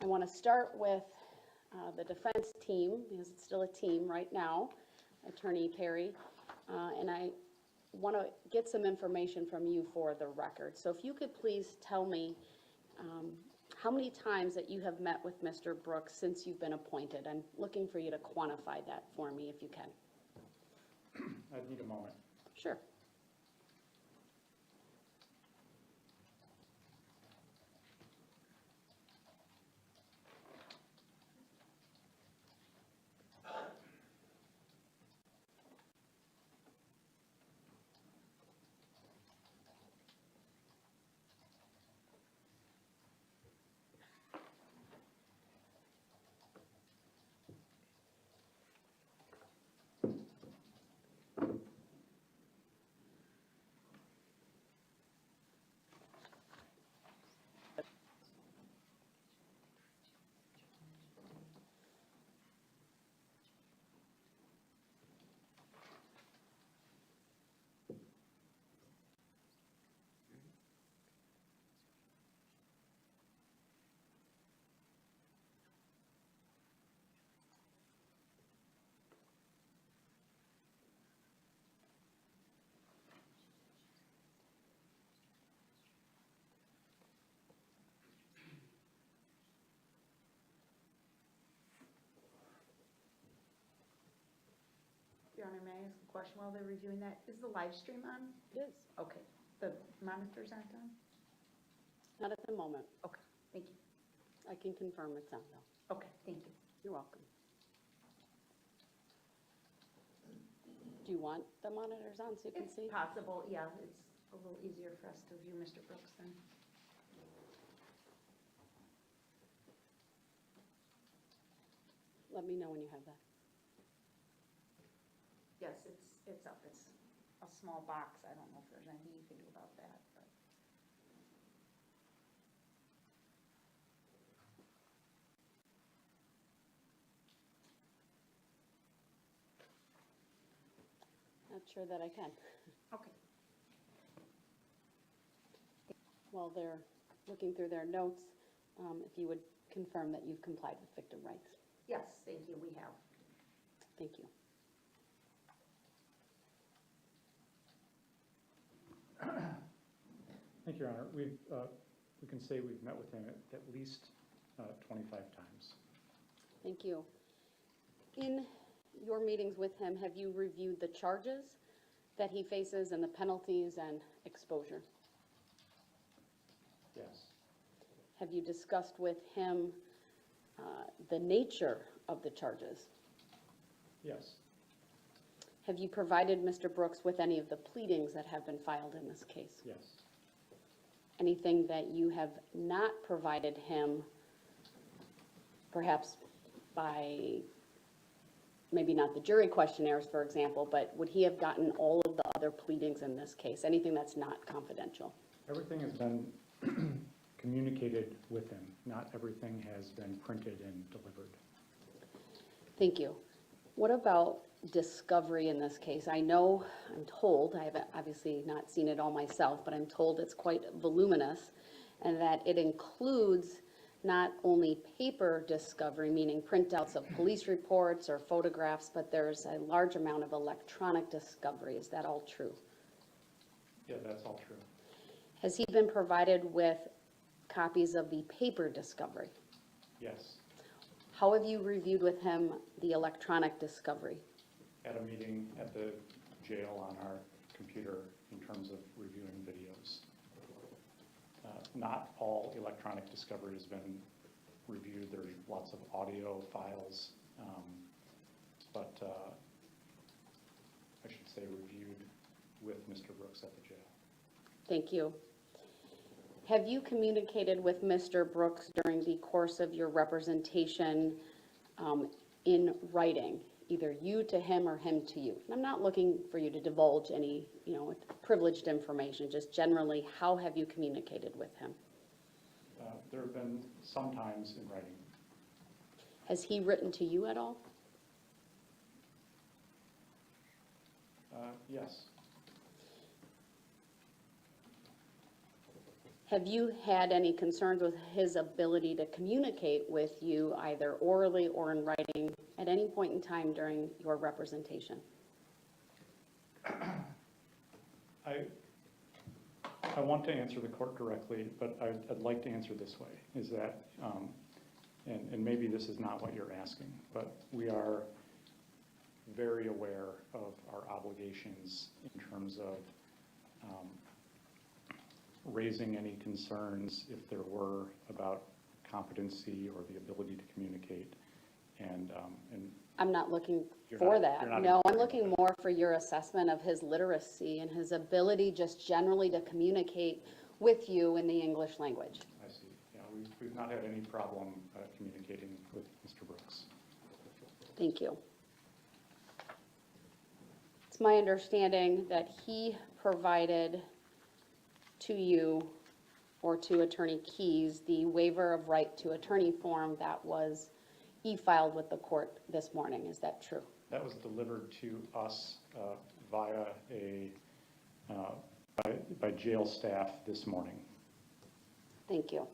I want to start with the defense team, because it's still a team right now, Attorney Perry, and I want to get some information from you for the record. So if you could please tell me how many times that you have met with Mr. Brooks since you've been appointed. I'm looking for you to quantify that for me if you can. I'd need a moment. Sure. Your Honor, may I ask a question while they're reviewing that? Is the live stream on? It is. Okay. The monitors aren't on? Not at the moment. Okay, thank you. I can confirm it's on though. Okay, thank you. You're welcome. Do you want the monitors on so you can It's see? possible, yeah, it's a little easier for us to view Mr. Brooks then. Let me know when you have that. Yes, it's up. It's a small box. I don't know if there's anything you can do about that, but. Not sure that I can. Okay. While they're looking through their notes, if you would confirm that you've complied with victim rights. Yes, thank you, we have. Thank you. Thank you, Your Honor. We can say we've met with him at least 25 times. Thank you. In your meetings with him, have you reviewed the charges that he faces and the penalties and exposure? Yes. Have you discussed with him the nature of the charges? Yes. Have you provided Mr. Brooks with any of the pleadings that have been filed in this case? Yes. Anything that you have not provided him, perhaps by, maybe not the jury questionnaires, for example, but would he have gotten all of the other pleadings in this case? Anything that's not confidential? Everything has been communicated with him. Not everything has been printed and delivered. Thank you. What about discovery in this case? I know, I'm told, I have obviously not seen it all myself, but I'm told it's quite voluminous and that it includes not only paper discovery, meaning printouts of police reports or photographs, but there's a large amount of electronic discovery. Is that all true? Yeah, that's all true. Has he been provided with copies of the paper discovery? Yes. How have you reviewed with him the electronic discovery? At a meeting at the jail on our computer in terms of reviewing videos. Not all electronic discovery has been reviewed. There's lots of audio files, but I should say reviewed with Mr. Brooks at the jail. Thank you. Have you communicated with Mr. Brooks during the course of your representation in writing, either you to him or him to you? And I'm not looking for you to divulge any, privileged information, just generally, how have you communicated with him? There have been some times in writing. Has he written to you at all? Yes. Have you had any concerns with his ability to communicate with you either orally or in writing at any point in time during your representation? I want to answer the court directly, but I'd like to answer this way, is that, and maybe this is not what you're asking, but we are very aware of our obligations in terms of raising any concerns, if there were, about competency or the ability to communicate. And I'm not looking You're for not- that. you're not No, I'm inquiring looking about more for your assessment of his literacy and his ability just generally to communicate with you in the English language. I see. Yeah, we've not had any problem communicating with Mr. Brooks. Thank you. It's my understanding that he provided to you or to Attorney Keyes the waiver of right to attorney form that was e-filed with the court this morning. Is that true? That was delivered to us via by jail staff this morning. Thank you.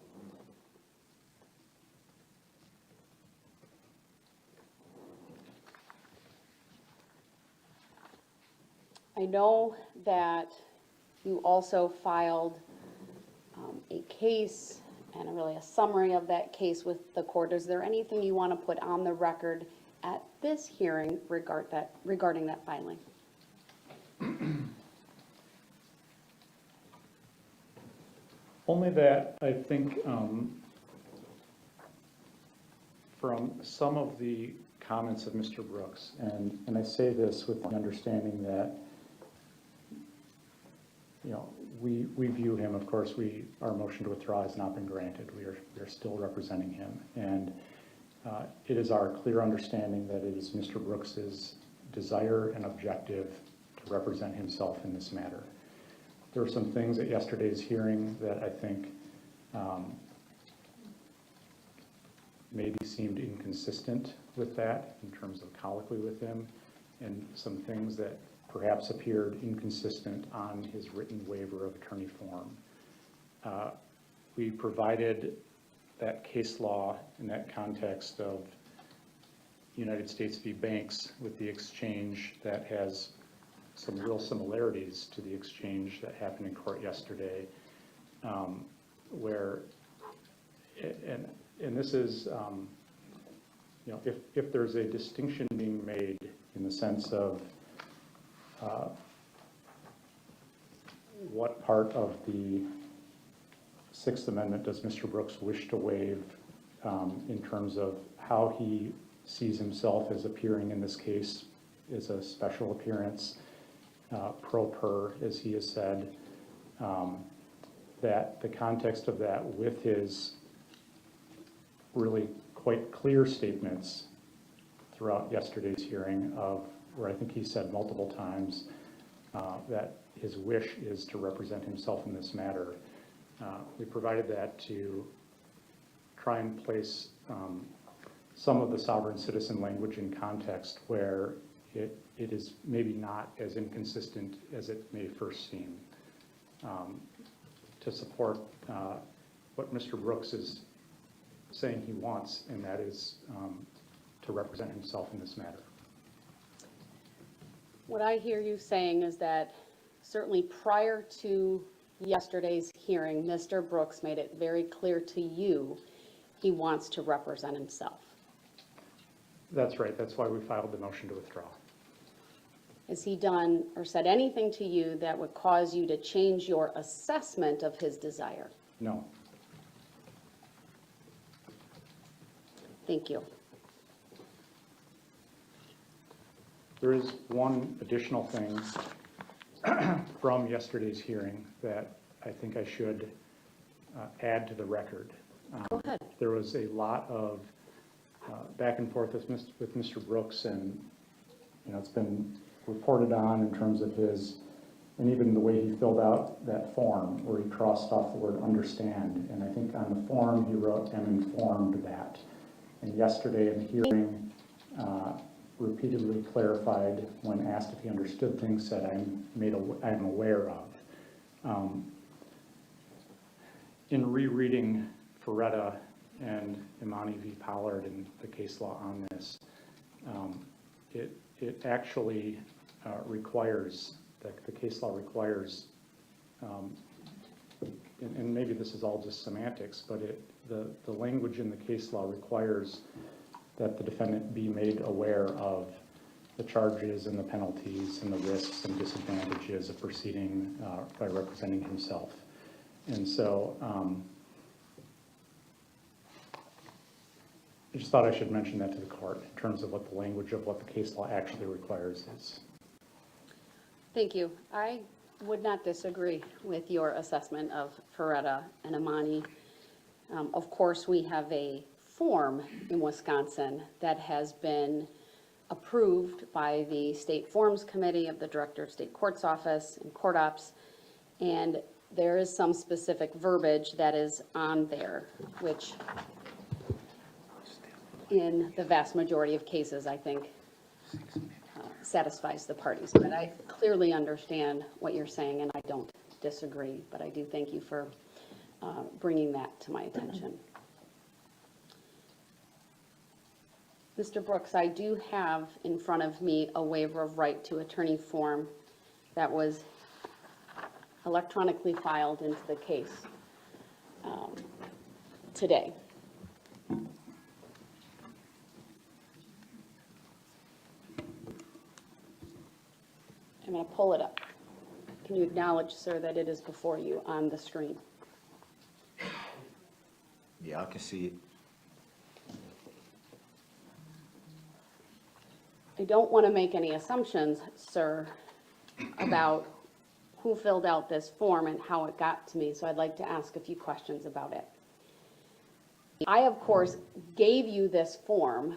I know that you also filed a case and really a summary of that case with the court. Is there anything you want to put on the record at this hearing regarding that filing? Only that I think from some of the comments of Mr. Brooks, and I say this with the understanding that, you know, we view him, of course, our motion to withdraw has not been granted. We are still representing him. And it is our clear understanding that it is Mr. Brooks's desire and objective to represent himself in this matter. There were some things at yesterday's hearing that I think maybe seemed inconsistent with that in terms of colloquy with him, and some things that perhaps appeared inconsistent on his written waiver of attorney form. We provided that case law in that context of United States v. Banks with the exchange that has some real similarities to the exchange that happened in court yesterday, where, and this is, you know, if there's a distinction being made in the sense of what part of the Sixth Amendment does Mr. Brooks wish to waive in terms of how he sees himself as appearing in this case as a special appearance, pro per, as he has said, that the context of that with his really quite clear statements throughout yesterday's hearing of where I think he said multiple times that his wish is to represent himself in this matter. We provided that to try and place some of the sovereign citizen language in context where it is maybe not as inconsistent as it may first seem, to support what Mr. Brooks is saying he wants, and that is to represent himself in this matter. What I hear you saying is that certainly prior to yesterday's hearing, Mr. Brooks made it very clear to you he wants to represent himself. That's right. That's why we filed the motion to withdraw. Has he done or said anything to you that would cause you to change your assessment of his desire? No. Thank you. There is one additional thing from yesterday's hearing that I think I should add to the record. Go ahead. There was a lot of back and forth with Mr. Brooks, and you know, it's been reported on in terms of his, and even the way he filled out that form where he crossed off the word understand, and I think on the form he wrote "am informed that," and yesterday in the hearing repeatedly clarified when asked if he understood things, said I'm aware of. in rereading Ferretta and Imani v. Pollard and the case law on this, it actually requires, the case law requires, and maybe this is all just semantics, but the language in the case law requires that the defendant be made aware of the charges and the penalties and the risks and disadvantages of proceeding by representing himself. And so I just thought I should mention that to the court in terms of what the language of what the case law actually requires is. Thank you. I would not disagree with your assessment of Ferretta and Imani. Of course, we have a form in Wisconsin that has been approved by the State Forms Committee of the Director of State Courts Office and Court Ops, and there is some specific verbiage that is on there, which in the vast majority of cases, I think, satisfies the parties. But I clearly understand what you're saying, and I don't disagree, but I do thank you for bringing that to my attention. Mr. Brooks, I do have in front of me a waiver of right to attorney form that was electronically filed into the case today. I'm going to pull it up. Can you acknowledge, sir, that it is before you on the screen? Yeah, I can see it. I don't want to make any assumptions, sir, about who filled out this form and how it got to me, so I'd like to ask a few questions about it. I, of course, gave you this form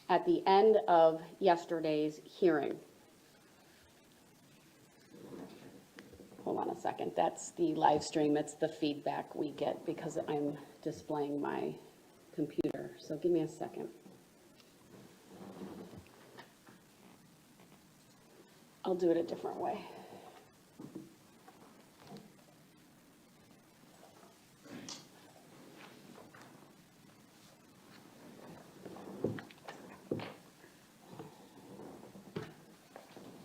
at the end of yesterday's hearing. Hold on a second. That's the live stream. It's the feedback we get because I'm displaying my computer. So give me a second. I'll do it a different way.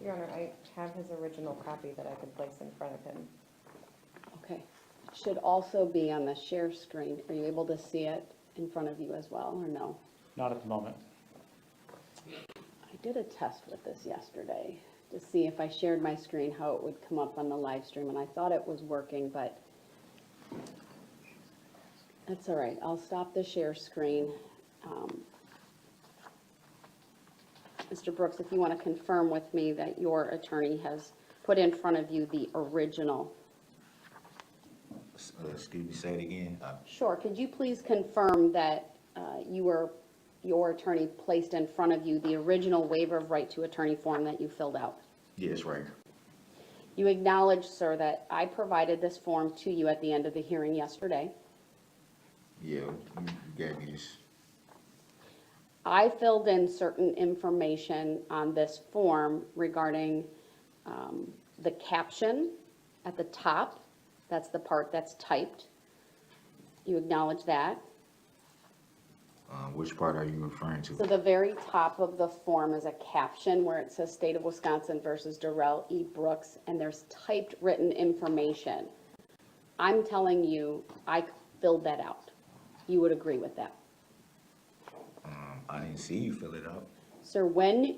Your Honor, I have his original copy that I could place in front of him. Okay. It should also be on the share screen. Are you able to see it in front of you as well, or no? Not at the moment. I did a test with this yesterday to see if I shared my screen, how it would come up on the live stream, and I thought it was working, but that's all right. I'll stop the share screen. Mr. Brooks, if you want to confirm with me that your attorney has put in front of you the original. Excuse me, say it again. Sure. Could you please confirm that your attorney placed in front of you the original waiver of right to attorney form that you filled out? Yes, right. You acknowledge, sir, that I provided this form to you at the end of the hearing yesterday. Yeah, you gave me this. I filled in certain information on this form regarding the caption at the top. That's the part that's typed. You acknowledge that? Which part are you referring to? So the very top of the form is a caption where it says State of Wisconsin versus Darrell E. Brooks, and there's typed written information. I'm telling you, I filled that out. You would agree with that? I didn't see you fill it out. Sir, when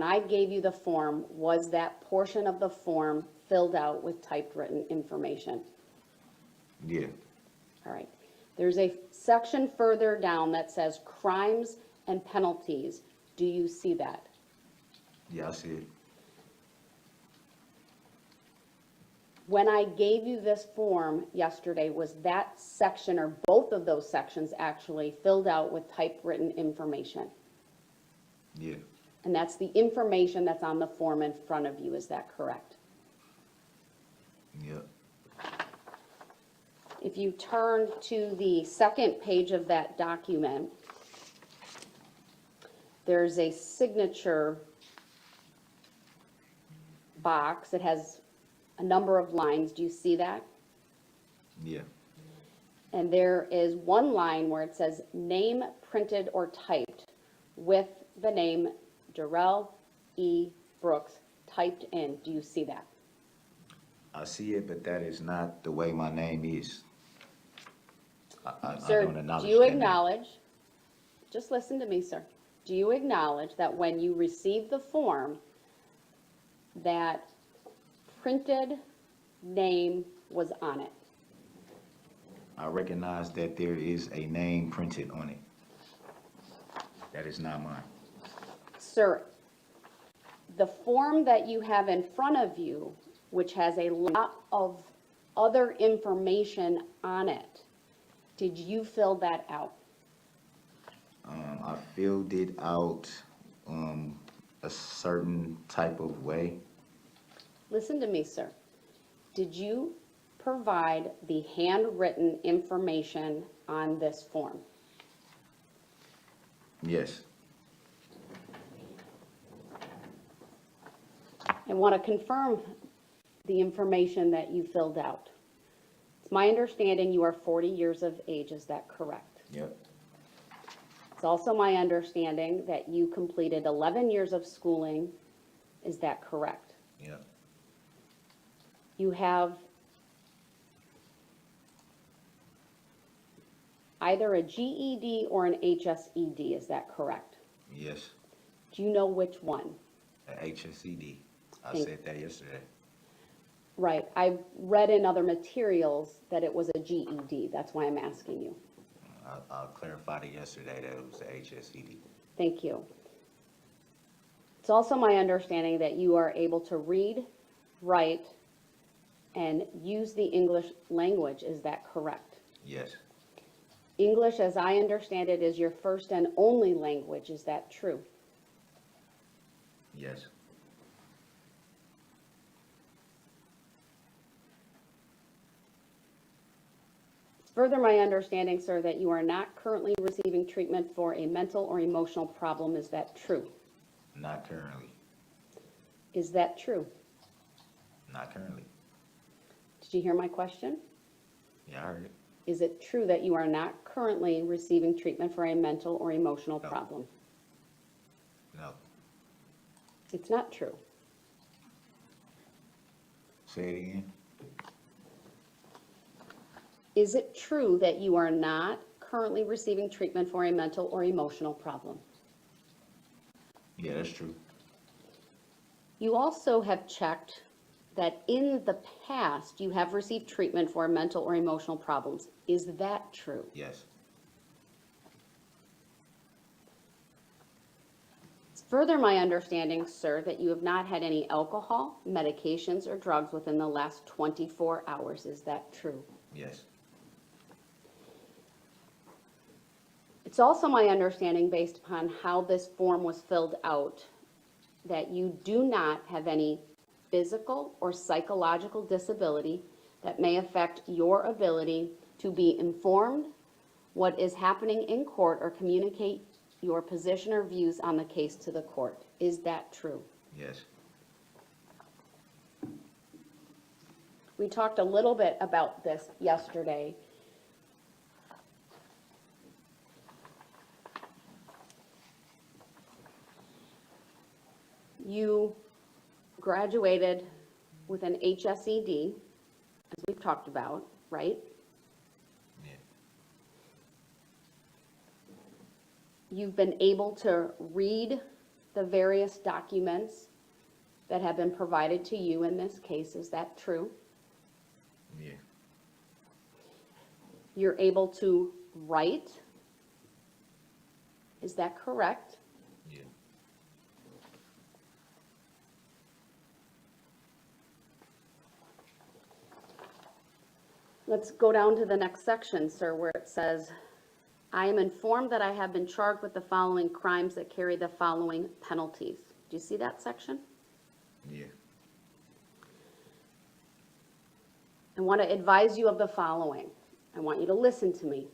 I gave you the form, was that portion of the form filled out with typed written information? Yeah. All right. There's a section further down that says crimes and penalties. Do you see that? Yeah, I see it. When I gave you this form yesterday, was that section or both of those sections actually filled out with typewritten information? Yeah. And that's the information that's on the form in front of you, is that correct? Yep. If you turn to the second page of that document, there's a signature box. It has a number of lines. Do you see that? Yeah, And there is one line where it says name printed or typed with the name Darrell E. Brooks typed in. Do you see that? I see it, but that is not the way my name is. I Sir, don't acknowledge do you that name. acknowledge, just listen to me, sir. Do you acknowledge that when you received the form, that printed name was on it? I recognize that there is a name printed on it. That is not mine. Sir, the form that you have in front of you, which has a lot of other information on it, did you fill that out? I filled it out a certain type of way. Listen to me, sir. Did you provide the handwritten information on this form? Yes, I want to confirm the information that you filled out. It's my understanding you are 40 years of age, is that correct? yep, It's also my understanding that you completed 11 years of schooling, is that correct? yep. You have either a GED or an HSED, is that correct? Yes, Do you know which one? a HSED. I Thank- said that yesterday. Right, I read in other materials that it was a GED, that's why I'm asking you. I clarified it yesterday that it was a HSED. Thank you. It's also my understanding that you are able to read, write, and use the English language, is that correct? Yes, English, as I understand it, is your first and only language, is that true? yes, It's further my understanding, sir, that you are not currently receiving treatment for a mental or emotional problem, is that true? not currently, Is that true? not currently. Did you hear my question? Yeah, I heard it. Is it true that you are not currently receiving treatment for a mental or emotional No. problem? No, It's not true. say it again. Is it true that you are not currently receiving treatment for a mental or emotional problem? Yeah, that's true. You also have checked that in the past you have received treatment for mental or emotional problems. Is that true? Yes, It's further my understanding, sir, that you have not had any alcohol, medications, or drugs within the last 24 hours. Is that true? yes, It's also my understanding, based upon how this form was filled out, that you do not have any physical or psychological disability that may affect your ability to be informed what is happening in court or communicate your position or views on the case to the court. Is that true? yes, We talked a little bit about this yesterday. You graduated with an HSED, as we've talked about, right? yeah, You've been able to read the various documents that have been provided to you in this case. Is that true? yeah, You're able to write. Is that correct? yeah. Let's go down to the next section, sir, where it says, I am informed that I have been charged with the following crimes that carry the following penalties. Do you see that section? Yeah, I want to advise you of the following. I want you to listen to me.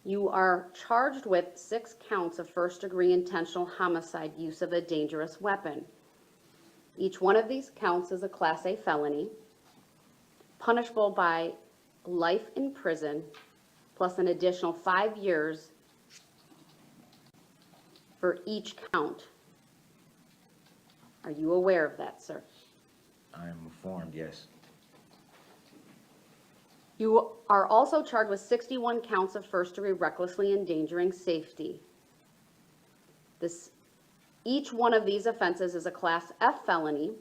You are charged with 6 counts of first-degree intentional homicide, use of a dangerous weapon. Each one of these counts is a Class A felony, punishable by life in prison plus an additional 5 years for each count. Are you aware of that, sir? I am informed, yes. You are also charged with 61 counts of first-degree recklessly endangering safety. Each one of these offenses is a Class F felony.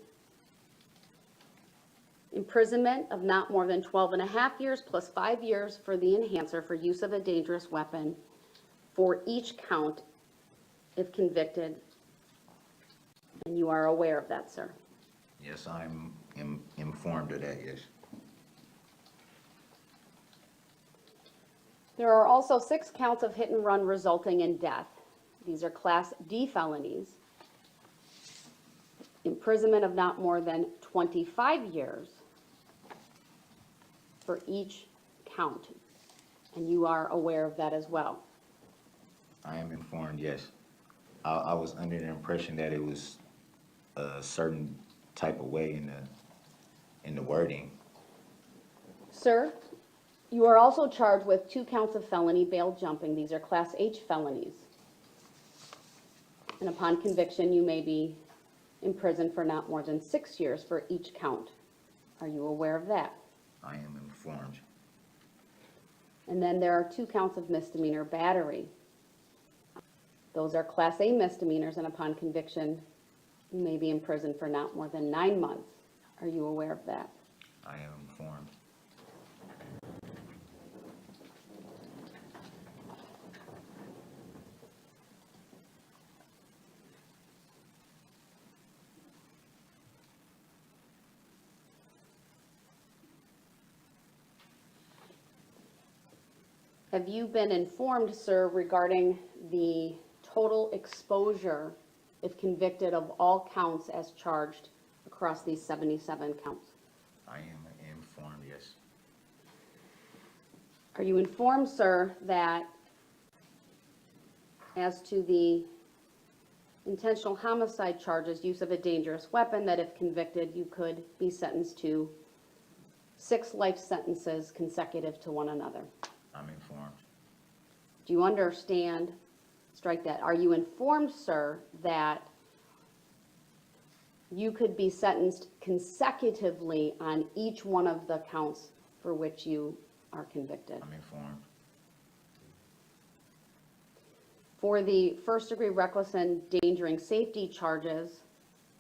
Imprisonment of not more than 12.5 years plus 5 years for the enhancer for use of a dangerous weapon for each count if convicted. And you are aware of that, sir? Yes, I'm informed of that, yes. There are also 6 counts of hit and run resulting in death. These are Class D felonies. Imprisonment of not more than 25 years for each count. And you are aware of that as well. I am informed, yes. I was under the impression that it was a certain type of way in the wording. Sir, you are also charged with 2 counts of felony bail jumping. These are Class H felonies. And upon conviction, you may be imprisoned for not more than 6 years for each count. Are you aware of that? I am informed. And then there are 2 counts of misdemeanor battery. Those are Class A misdemeanors, and upon conviction, you may be imprisoned for not more than 9 months. Are you aware of that? I am informed. Have you been informed, sir, regarding the total exposure if convicted of all counts as charged across these 77 counts? I am informed, yes. Are you informed, sir, that as to the intentional homicide charges, use of a dangerous weapon, that if convicted, you could be sentenced to 6 life sentences consecutive to one another? I'm informed. Do you understand? Strike that. Are you informed, sir, that you could be sentenced consecutively on each one of the counts for which you are convicted? I'm informed. For the first-degree reckless and endangering safety charges,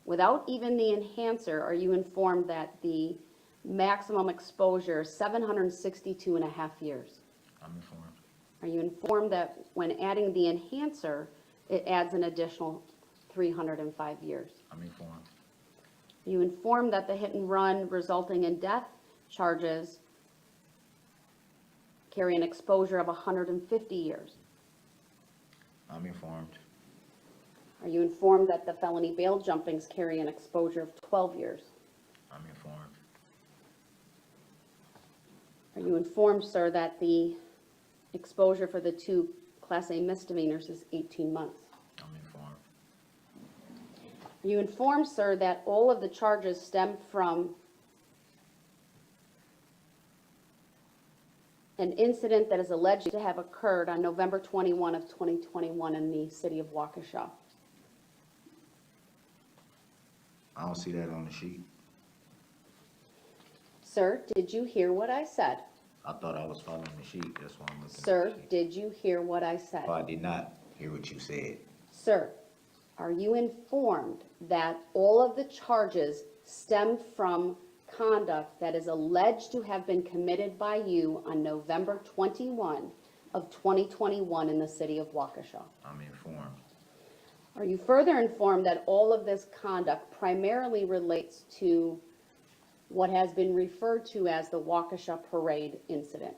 without even the enhancer, are you informed that the maximum exposure is 762.5 years? I'm informed. Are you informed that when adding the enhancer, it adds an additional 305 years? I'm informed. Are you informed that the hit and run resulting in death charges carry an exposure of 150 years? I'm informed. Are you informed that the felony bail jumpings carry an exposure of 12 years? I'm informed. Are you informed, sir, that the exposure for the 2 Class A misdemeanors is 18 months? I'm informed. Are you informed, sir, that all of the charges stem from an incident that is alleged to have occurred on November 21 of 2021 in the city of Waukesha? I don't see that on the sheet. Sir, did you hear what I said? I thought I was following the sheet, that's why I'm looking at Sir, the sheet. did you hear what I said? Oh, I did not hear what you said. Sir, are you informed that all of the charges stem from conduct that is alleged to have been committed by you on November 21 of 2021 in the city of Waukesha? I'm informed. Are you further informed that all of this conduct primarily relates to what has been referred to as the Waukesha Parade incident?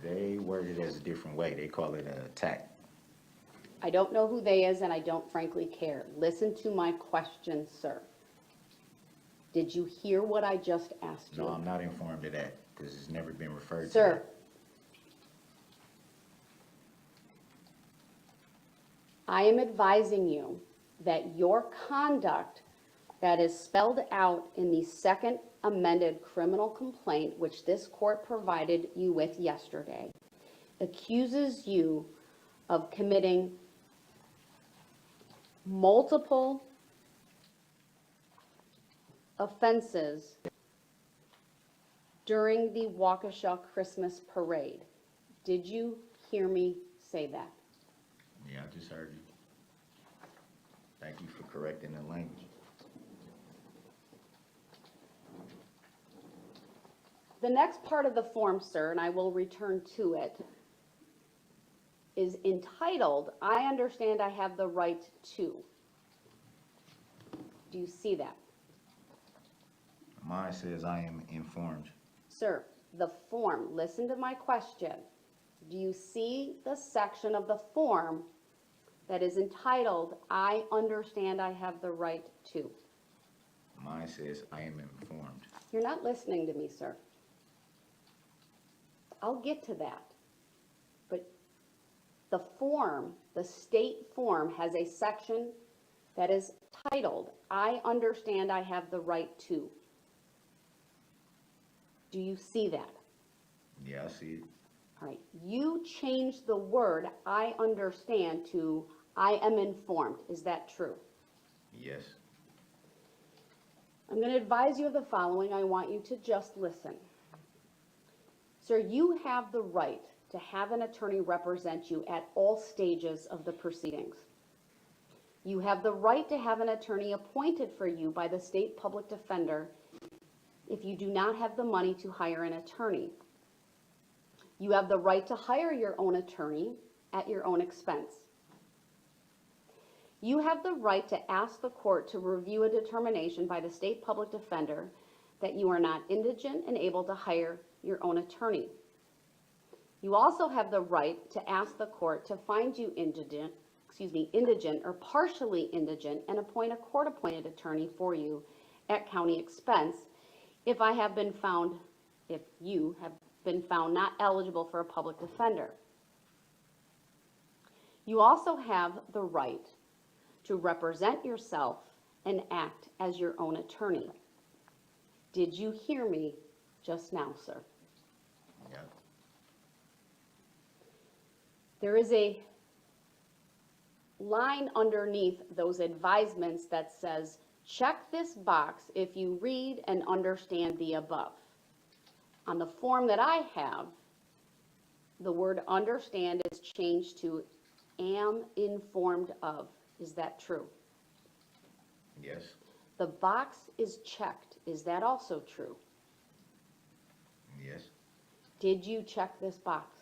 They worded it as a different way. They call it an attack. I don't know who they is, and I don't frankly care. Listen to my question, sir. Did you hear what I just asked you? No, I'm not informed of that, because it's never been referred to. Sir, I am advising you that your conduct that is spelled out in the second amended criminal complaint, which this court provided you with yesterday, accuses you of committing multiple offenses during the Waukesha Christmas parade. Did you hear me say that? Yeah, I just heard you. Thank you for correcting the language. The next part of the form, sir, and I will return to it, is entitled, I understand I have the right to. Do you see that? Mine says I am informed. Sir, the form, listen to my question. Do you see the section of the form that is entitled, I understand I have the right to? Mine says I am informed. You're not listening to me, sir. I'll get to that. But the form, the state form, has a section that is titled, I understand I have the right to. Do you see that? Yeah, I see it. All right, you changed the word I understand to I am informed. Is that true? Yes. I'm going to advise you of the following. I want you to just listen. Sir, you have the right to have an attorney represent you at all stages of the proceedings. You have the right to have an attorney appointed for you by the state public defender if you do not have the money to hire an attorney. You have the right to hire your own attorney at your own expense. You have the right to ask the court to review a determination by the state public defender that you are not indigent and able to hire your own attorney. You also have the right to ask the court to find you indigent or partially indigent and appoint a court-appointed attorney for you at county expense if you have been found not eligible for a public defender. You also have the right to represent yourself and act as your own attorney. Did you hear me just now, sir? Yeah. There is a line underneath those advisements that says, check this box if you read and understand the above. On the form that I have, the word understand is changed to am informed of. Is that true? Yes. The box is checked. Is that also true? Yes. Did you check this box?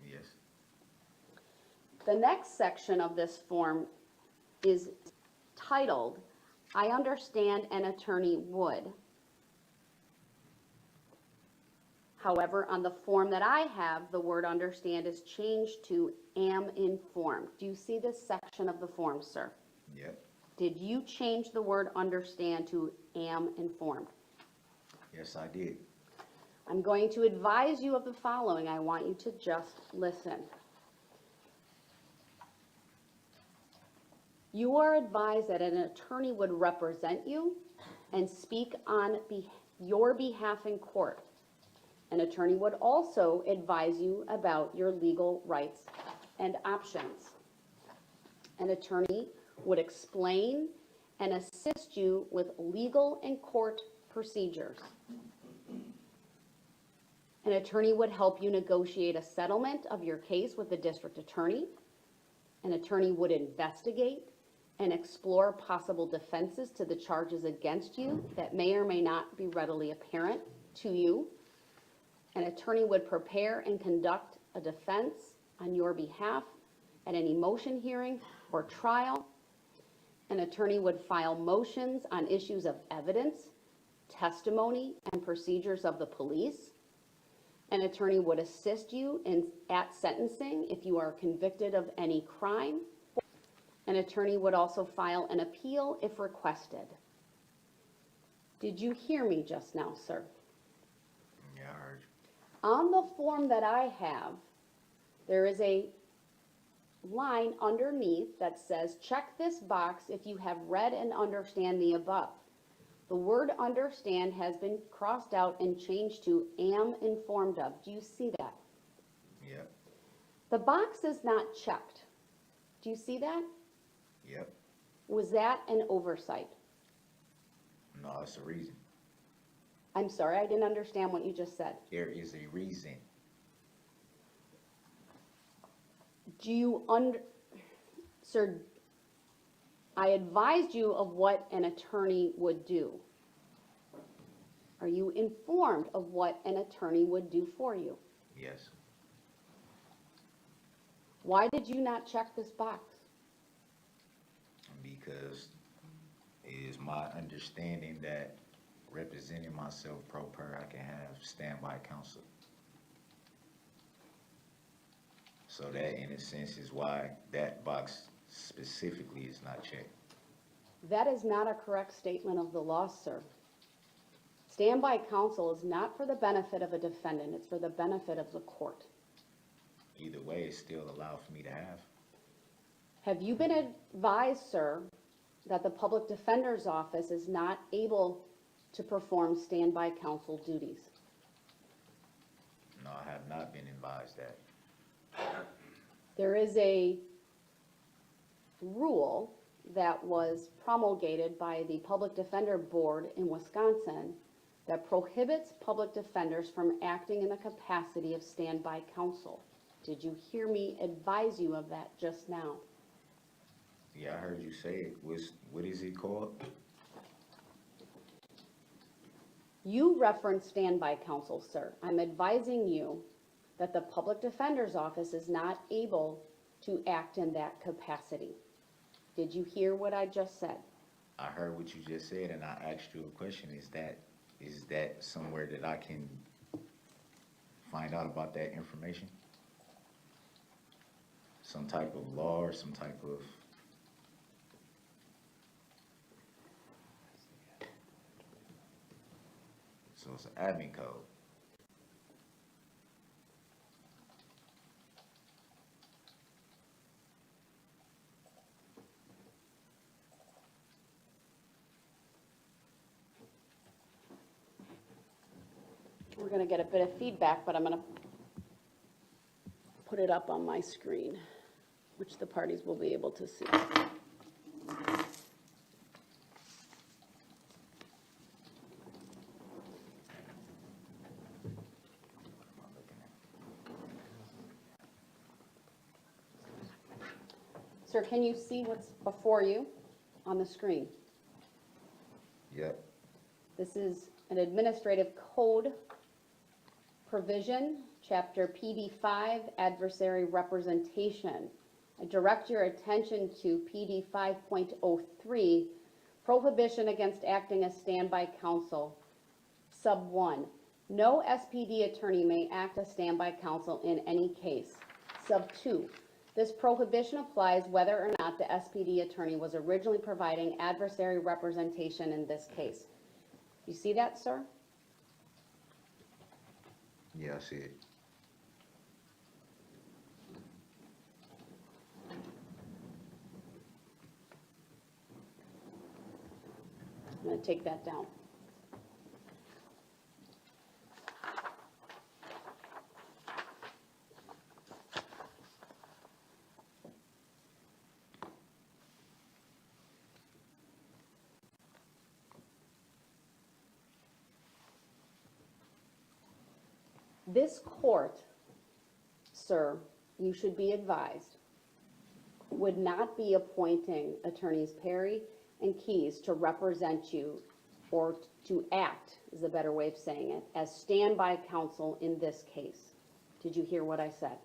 Yes. The next section of this form is titled, I understand an attorney would. However, on the form that I have, the word understand is changed to am informed. Do you see this section of the form, sir? Yep. Did you change the word understand to am informed? Yes, I did. I'm going to advise you of the following. I want you to just listen. You are advised that an attorney would represent you and speak on your behalf in court. An attorney would also advise you about your legal rights and options. An attorney would explain and assist you with legal and court procedures. An attorney would help you negotiate a settlement of your case with the district attorney. An attorney would investigate and explore possible defenses to the charges against you that may or may not be readily apparent to you. An attorney would prepare and conduct a defense on your behalf at any motion hearing or trial. An attorney would file motions on issues of evidence, testimony, and procedures of the police. An attorney would assist you at sentencing if you are convicted of any crime. An attorney would also file an appeal if requested. Did you hear me just now, sir? Yeah, I heard you. On the form that I have, there is a line underneath that says, check this box if you have read and understand the above. The word understand has been crossed out and changed to am informed of. Do you see that? Yep, The box is not checked. Do you see that? yep. Was that an oversight? No, it's a reason. I'm sorry, I didn't understand what you just said. There is a reason. Do you sir, I advised you of what an attorney would do. Are you informed of what an attorney would do for you? Yes. Why did you not check this box? Because it is my understanding that representing myself pro per, I can have standby counsel. So that, in a sense, is why that box specifically is not checked. That is not a correct statement of the law, sir. Standby counsel is not for the benefit of a defendant, it's for the benefit of the court. Either way, it's still allowed for me to have. Have you been advised, sir, that the public defender's office is not able to perform standby counsel duties? No, I have not been advised that. There is a rule that was promulgated by the Public Defender Board in Wisconsin that prohibits public defenders from acting in the capacity of standby counsel. Did you hear me advise you of that just now? Yeah, I heard you say it. What is it called? You referenced standby counsel, sir. I'm advising you that the Public Defender's Office is not able to act in that capacity. Did you hear what I just said? I heard what you just said, and I asked you a question. Is that somewhere that I can find out about that information? Some type of law or some type of... So it's an admin code. We're going to get a bit of feedback, but I'm going to put it up on my screen, which the parties will be able to see. Sir, can you see what's before you on the screen? Yep. This is an administrative code provision, chapter PD 5, adversary representation. I direct your attention to PD 5.03, prohibition against acting as standby counsel. Sub 1, no SPD attorney may act as standby counsel in any case. Sub 2, this prohibition applies whether or not the SPD attorney was originally providing adversary representation in this case. You see that, sir? Yeah, I see it. I'm going to take that down. This court, sir, you should be advised, would not be appointing attorneys Perry and Keyes to represent you or to act, is a better way of saying it, as standby counsel in this case. Did you hear what I said?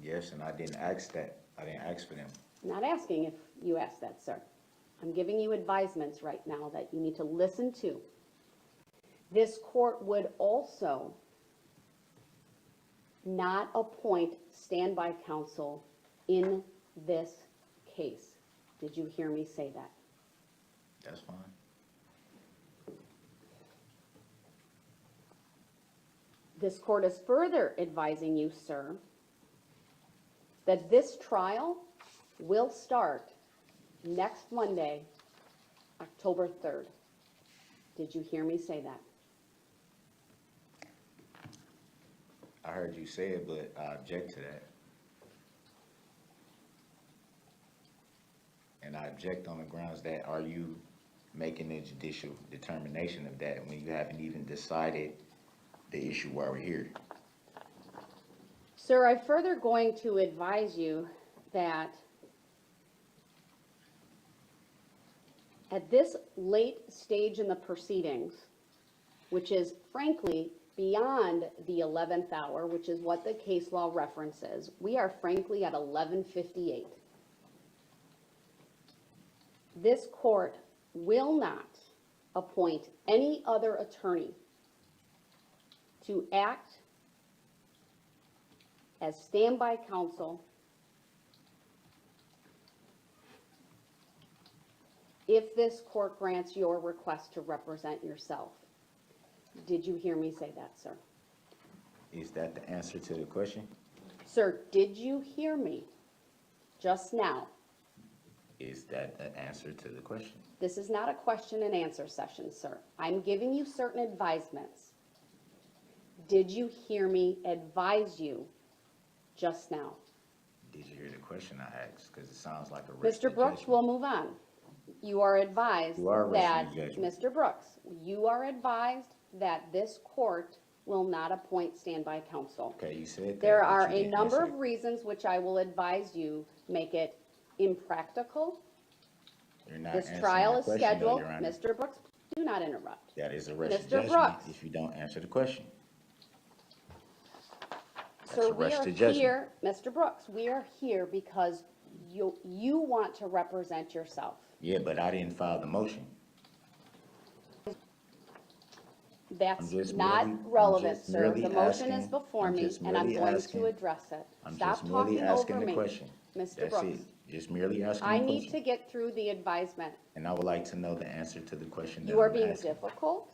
Yes, and I didn't ask that. I didn't ask for them. I'm not asking if you asked that, sir. I'm giving you advisements right now that you need to listen to. This court would also not appoint standby counsel in this case. Did you hear me say that? That's fine. This court is further advising you, sir, that this trial will start next Monday, October 3rd. Did you hear me say that? I heard you say it, but I object to that. And I object on the grounds that, are you making a judicial determination of that when you haven't even decided the issue while we're here? Sir, I'm further going to advise you that at this late stage in the proceedings, which is frankly beyond the 11th hour, which is what the case law references, we are frankly at 11:58. This court will not appoint any other attorney to act as standby counsel if this court grants your request to represent yourself. Did you hear me say that, sir? Is that the answer to the question? Sir, did you hear me just now? Is that the answer to the question? This is not a question and answer session, sir. I'm giving you certain advisements. Did you hear me advise you just now? Did you hear the question I asked? Because it sounds like a rush to Mr. Brooks, judgment. we'll move on. You are advised You are that, rushing to judgment. Mr. Brooks, you are advised that this court will not appoint standby counsel. Okay, you said that. There but are you a didn't number answer of reasons which I will advise you make it impractical. You're not This answering trial the is question, though, scheduled. Your Honor. Mr. Brooks, do not interrupt. That is a rush to Mr. judgment Brooks. if you don't answer the question. That's Sir, a we rush are to judgment. here, Mr. Brooks, we are here because you want to represent yourself. Yeah, but I didn't file the motion. That's I'm just not merely- I'm relevant, just sir. merely The motion is asking- before I'm me, just and I'm merely going asking- to address it. I'm Stop just merely talking asking over the me, question. Mr. That's Brooks. it. Just merely asking I the need to question. get through the advisement. And I would like to know the answer to the question that You are I'm being asking. difficult.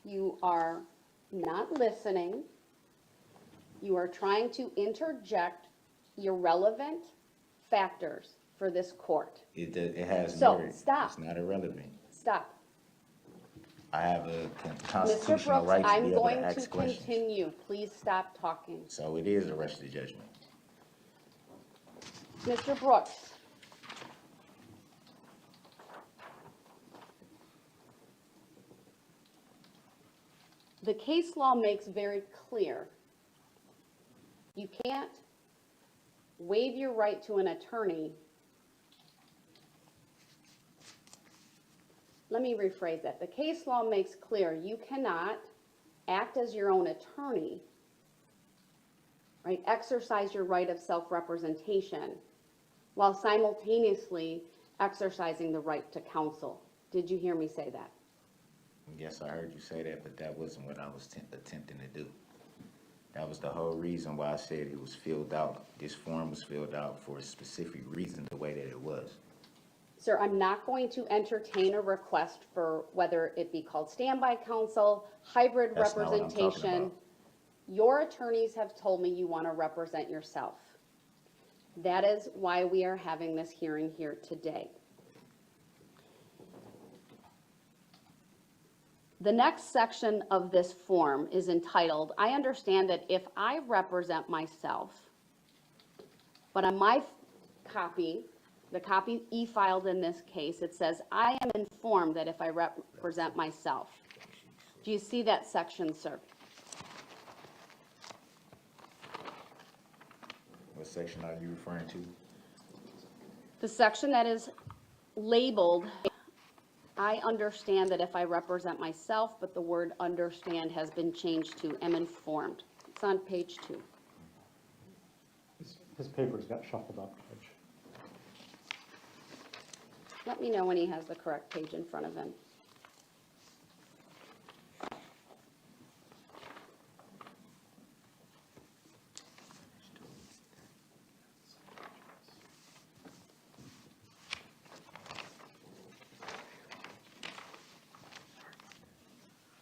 You are not listening. You are trying to interject irrelevant factors for this court. It has So, merit. stop. It's not irrelevant. Stop. I have a Mr. constitutional Brooks, right to I'm be able going to to ask questions. continue. Please stop talking. So it is a rush to judgment. Mr. Brooks. The case law makes very clear you can't waive your right to an attorney. Let me rephrase that. The case law makes clear you cannot act as your own attorney, right? Exercise your right of self-representation while simultaneously exercising the right to counsel. Did you hear me say that? Yes, I heard you say that, but that wasn't what I was attempting to do. That was the whole reason why I said it was filled out. This form was filled out for a specific reason, the way that it was. Sir, I'm not going to entertain a request for whether it be called standby counsel, hybrid That's not what I'm talking representation. about. Your attorneys have told me you want to represent yourself. That is why we are having this hearing here today. The next section of this form is entitled, I understand that if I represent myself, but on my copy, the copy e-filed in this case, it says, I am informed that if I represent myself. Do you see that section, sir? What section are you referring to? The section that is labeled, I understand that if I represent myself, but the word understand has been changed to am informed. It's on page 2. His papers got shuffled up, Judge. Let me know when he has the correct page in front of him.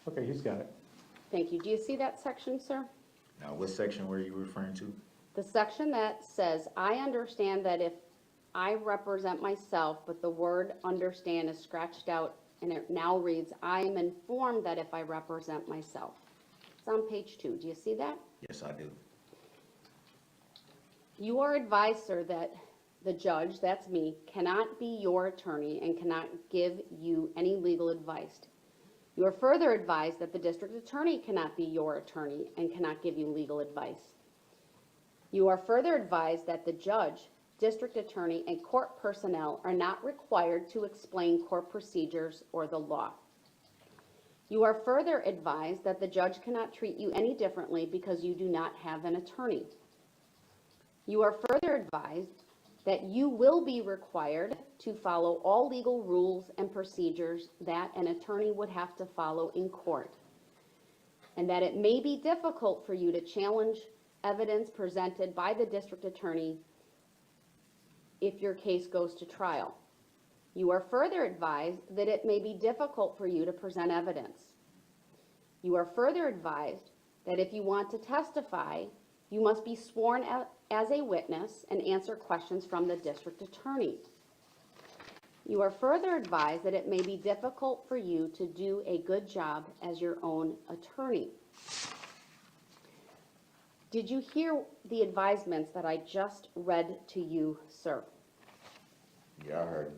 Okay, he's got it. Thank you. Do you see that section, sir? Now, what section were you referring to? The section that says, I understand that if I represent myself, but the word understand is scratched out and it now reads, I am informed that if I represent myself. It's on page 2. Do you see that? Yes, I do. You are advised, sir, that the judge, that's me, cannot be your attorney and cannot give you any legal advice. You are further advised that the district attorney cannot be your attorney and cannot give you legal advice. You are further advised that the judge, district attorney, and court personnel are not required to explain court procedures or the law. You are further advised that the judge cannot treat you any differently because you do not have an attorney. You are further advised that you will be required to follow all legal rules and procedures that an attorney would have to follow in court, and that it may be difficult for you to challenge evidence presented by the district attorney if your case goes to trial. You are further advised that it may be difficult for you to present evidence. You are further advised that if you want to testify, you must be sworn as a witness and answer questions from the district attorney. You are further advised that it may be difficult for you to do a good job as your own attorney. Did you hear the advisements that I just read to you, sir? Yeah, I heard.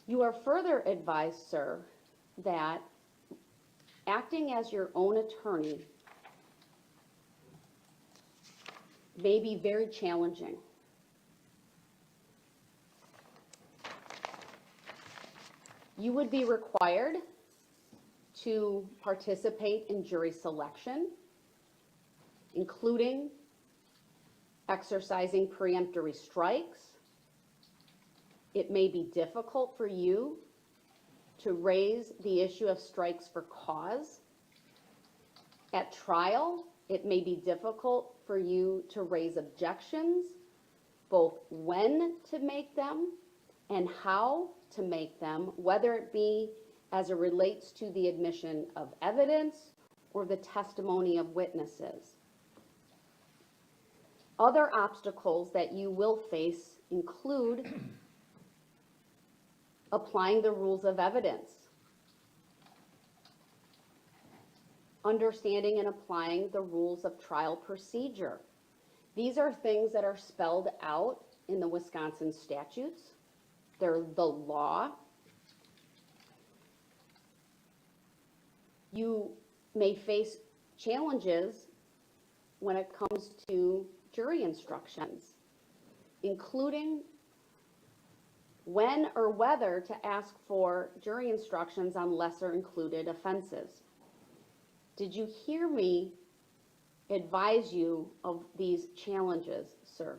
You are further advised, sir, that acting as your own attorney may be very challenging. You would be required to participate in jury selection, including exercising preemptory strikes. It may be difficult for you to raise the issue of strikes for cause. At trial, it may be difficult for you to raise objections, both when to make them and how to make them, whether it be as it relates to the admission of evidence or the testimony of witnesses. Other obstacles that you will face include applying the rules of evidence, understanding and applying the rules of trial procedure. These are things that are spelled out in the Wisconsin statutes. They're the law. You may face challenges when it comes to jury instructions, including when or whether to ask for jury instructions on lesser included offenses. Did you hear me advise you of these challenges, sir?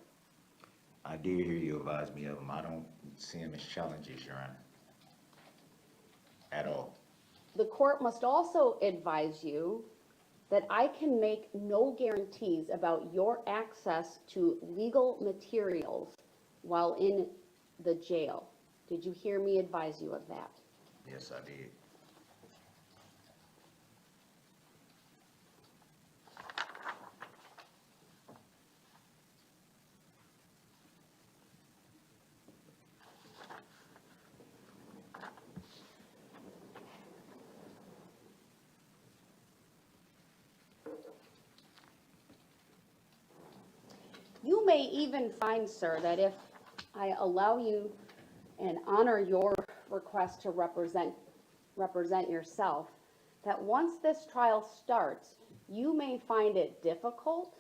I did hear you advise me of them. I don't see them as challenges, Your Honor, at all. The court must also advise you that I can make no guarantees about your access to legal materials while in the jail. Did you hear me advise you of that? Yes, I did. You may even find, sir, that if I allow you and honor your request to represent yourself, that once this trial starts, you may find it difficult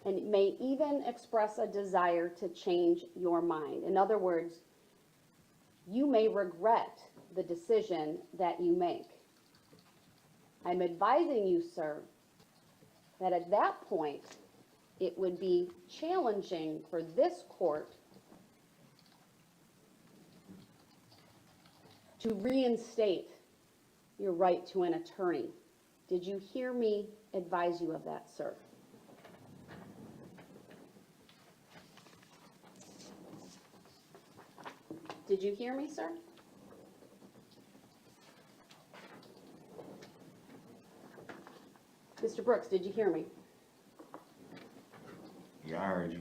and may even express a desire to change your mind. In other words, you may regret the decision that you make. I'm advising you, sir, that at that point, it would be challenging for this court to reinstate your right to an attorney. Did you hear me advise you of that, sir? Did you hear me, sir? Mr. Brooks, did you hear me? Yeah, I heard you.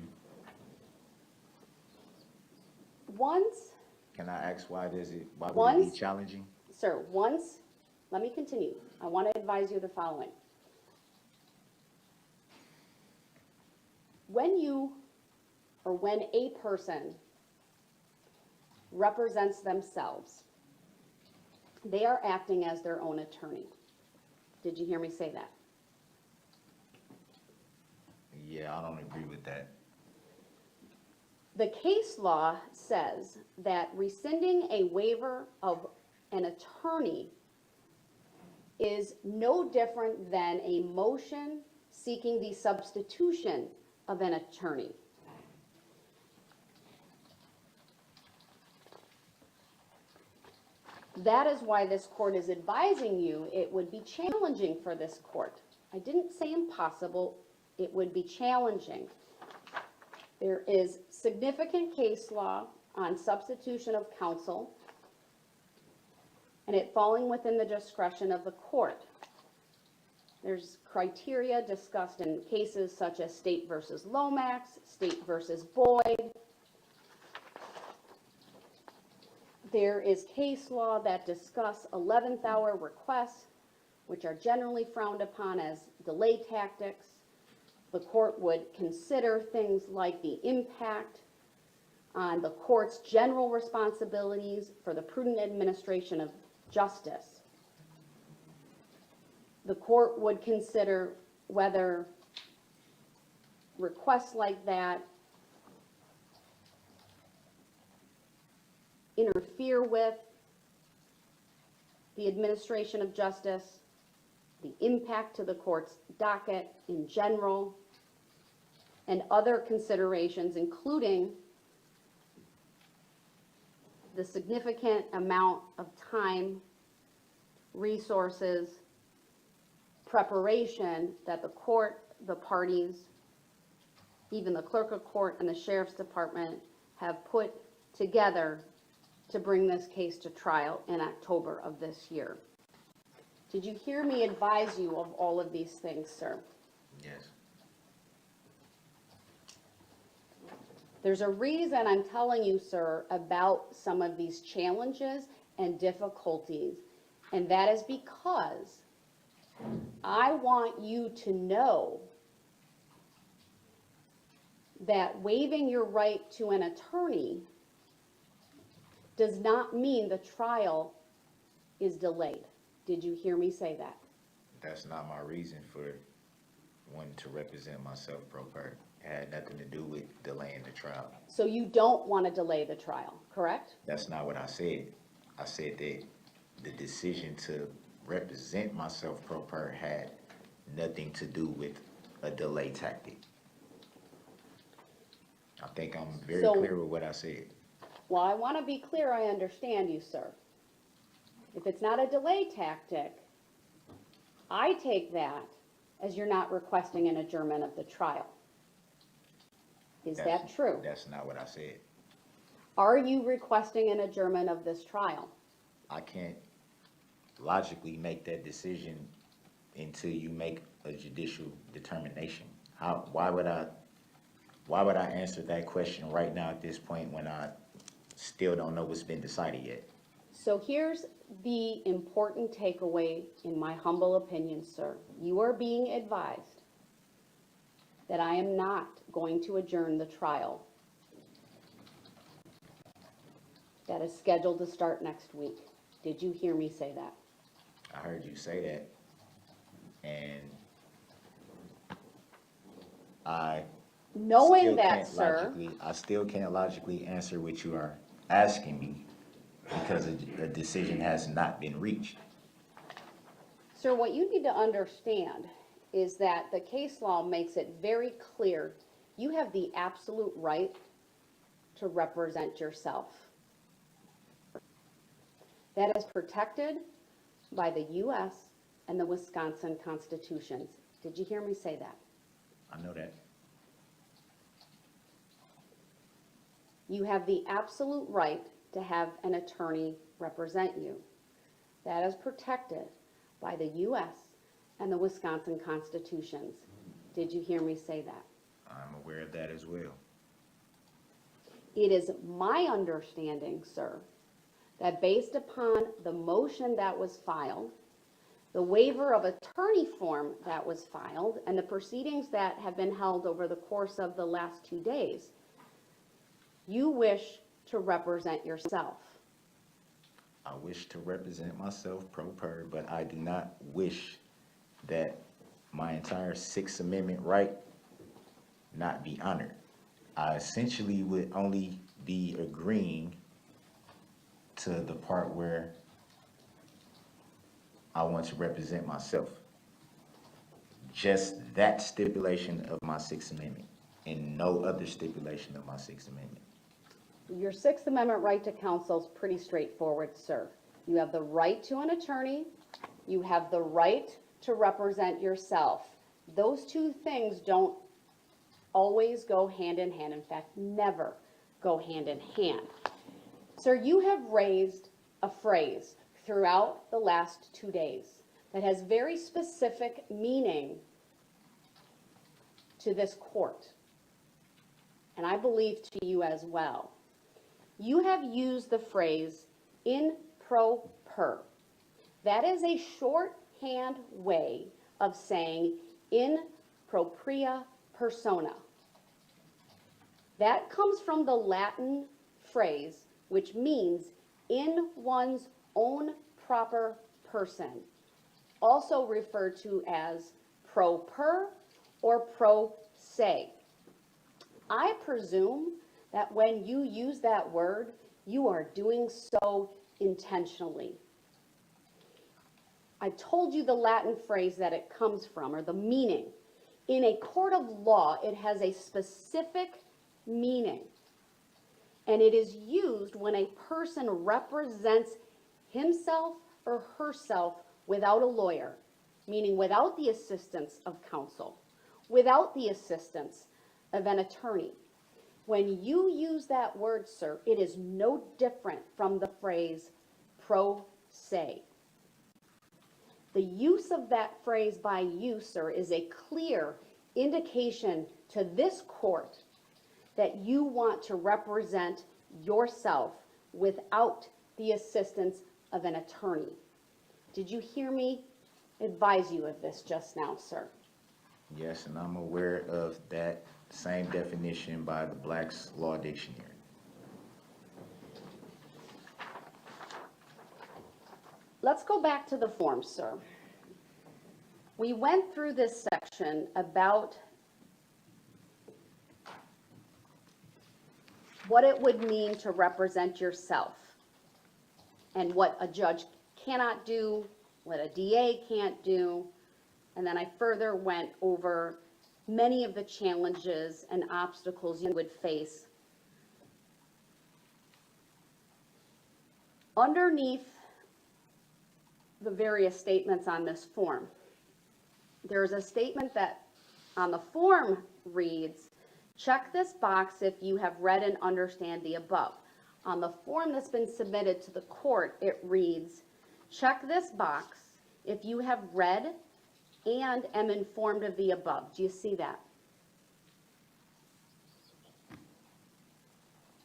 Once, Can I ask why would it Once- be challenging? sir, let me continue. I want to advise you the following. When a person represents themselves, they are acting as their own attorney. Did you hear me say that? Yeah, I don't agree with that. The case law says that rescinding a waiver of an attorney is no different than a motion seeking the substitution of an attorney. That is why this court is advising you it would be challenging for this court. I didn't say impossible, it would be challenging. There is significant case law on substitution of counsel and it falling within the discretion of the court. There's criteria discussed in cases such as State versus Lomax, State versus Boyd. There is case law that discuss 11th hour requests, which are generally frowned upon as delay tactics. The court would consider things like the impact on the court's general responsibilities for the prudent administration of justice. The court would consider whether requests like that interfere with the administration of justice, the impact to the court's docket in general, and other considerations, including the significant amount of time, resources, preparation that the court, the parties, even the clerk of court and the sheriff's department have put together to bring this case to trial in October of this year. Did you hear me advise you of all of these things, sir? Yes. There's a reason I'm telling you, sir, about some of these challenges and difficulties, and that is because I want you to know that waiving your right to an attorney does not mean the trial is delayed. Did you hear me say that? That's not my reason for wanting to represent myself pro per. It had nothing to do with delaying the trial. So you don't want to delay the trial, correct? That's not what I said. I said that the decision to represent myself pro per had nothing to do with a delay tactic. I think I'm very clear with what I said. Well, I want to be clear, I understand you, sir. If it's not a delay tactic, I take that as you're not requesting an adjournment of the trial. Is that true? That's not what I said. Are you requesting an adjournment of this trial? I can't logically make that decision until you make a judicial determination. Why would I answer that question right now at this point when I still don't know what's been decided yet? So here's the important takeaway, in my humble opinion, sir. You are being advised that I am not going to adjourn the trial that is scheduled to start next week. Did you hear me say that? I heard you say that, and Knowing that, sir, I still can't logically answer what you are asking me because a decision has not been reached. sir, what you need to understand is that the case law makes it very clear you have the absolute right to represent yourself. That is protected by the U.S. and the Wisconsin constitutions. Did you hear me say that? I know that. You have the absolute right to have an attorney represent you. That is protected by the U.S. and the Wisconsin constitutions. Did you hear me say that? I'm aware of that as well. It is my understanding, sir, that based upon the motion that was filed, the waiver of attorney form that was filed, and the proceedings that have been held over the course of the last 2 days, you wish to represent yourself. I wish to represent myself pro per, but I do not wish that my entire Sixth Amendment right not be honored. I essentially would only be agreeing to the part where I want to represent myself. Just that stipulation of my Sixth Amendment and no other stipulation of my Sixth Amendment. Your Sixth Amendment right to counsel is pretty straightforward, sir. You have the right to an attorney. You have the right to represent yourself. Those two things don't always go hand in hand. In fact, never go hand in hand. Sir, you have raised a phrase throughout the last 2 days that has very specific meaning to this court, and I believe to you as well. You have used the phrase in pro per. That is a shorthand way of saying in propria persona. That comes from the Latin phrase, which means in one's own proper person, also referred to as pro per or pro se. I presume that when you use that word, you are doing so intentionally. I told you the Latin phrase that it comes from, or the meaning. In a court of law, it has a specific meaning, and it is used when a person represents himself or herself without a lawyer, meaning without the assistance of counsel, without the assistance of an attorney. When you use that word, sir, it is no different from the phrase pro se. The use of that phrase by you, sir, is a clear indication to this court that you want to represent yourself without the assistance of an attorney. Did you hear me advise you of this just now, sir? Yes, and I'm aware of that same definition by the Black's Law Dictionary. Let's go back to the form, sir. We went through this section about what it would mean to represent yourself and what a judge cannot do, what a DA can't do, and then I further went over many of the challenges and obstacles you would face. Underneath the various statements on this form, there's a statement that on the form reads, check this box if you have read and understand the above. On the form that's been submitted to the court, it reads, check this box if you have read and am informed of the above. Do you see that?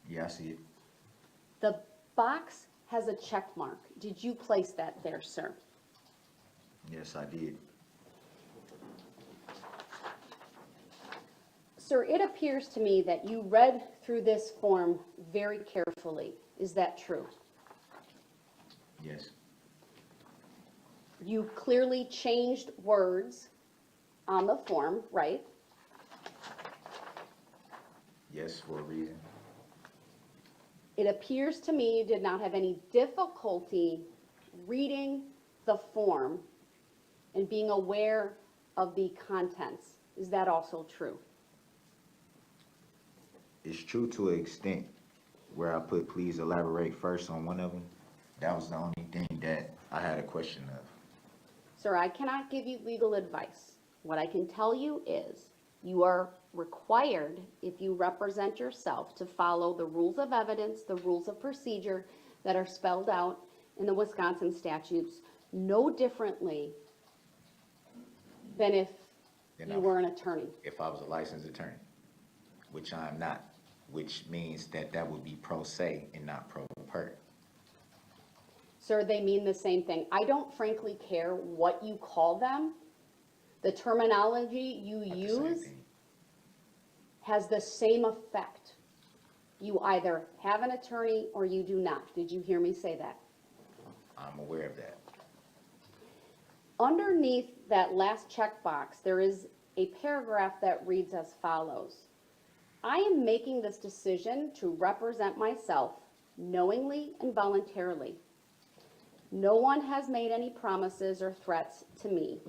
Yeah, I see it. The box has a check mark. Did you place that there, sir? Yes, I did. Sir, it appears to me that you read through this form very carefully. Is that true? Yes. You clearly changed words on the form, right? Yes, for a reason. It appears to me you did not have any difficulty reading the form and being aware of the contents. Is that also true? It's true to an extent. Where I put please elaborate first on one of them, that was the only thing that I had a question of. Sir, I cannot give you legal advice. What I can tell you is you are required, if you represent yourself, to follow the rules of evidence, the rules of procedure that are spelled out in the Wisconsin statutes no differently than if Then you I'm- were an attorney? If I was a licensed attorney, which I am not, which means that that would be pro se and not pro per. Sir, they mean the same thing. I don't frankly care what you call them. The terminology you Not the same use thing. has the same effect. You either have an attorney or you do not. Did you hear me say that? I'm aware of that. Underneath that last checkbox, there is a paragraph that reads as follows. I am making this decision to represent myself knowingly and voluntarily. No one has made any promises or threats to me,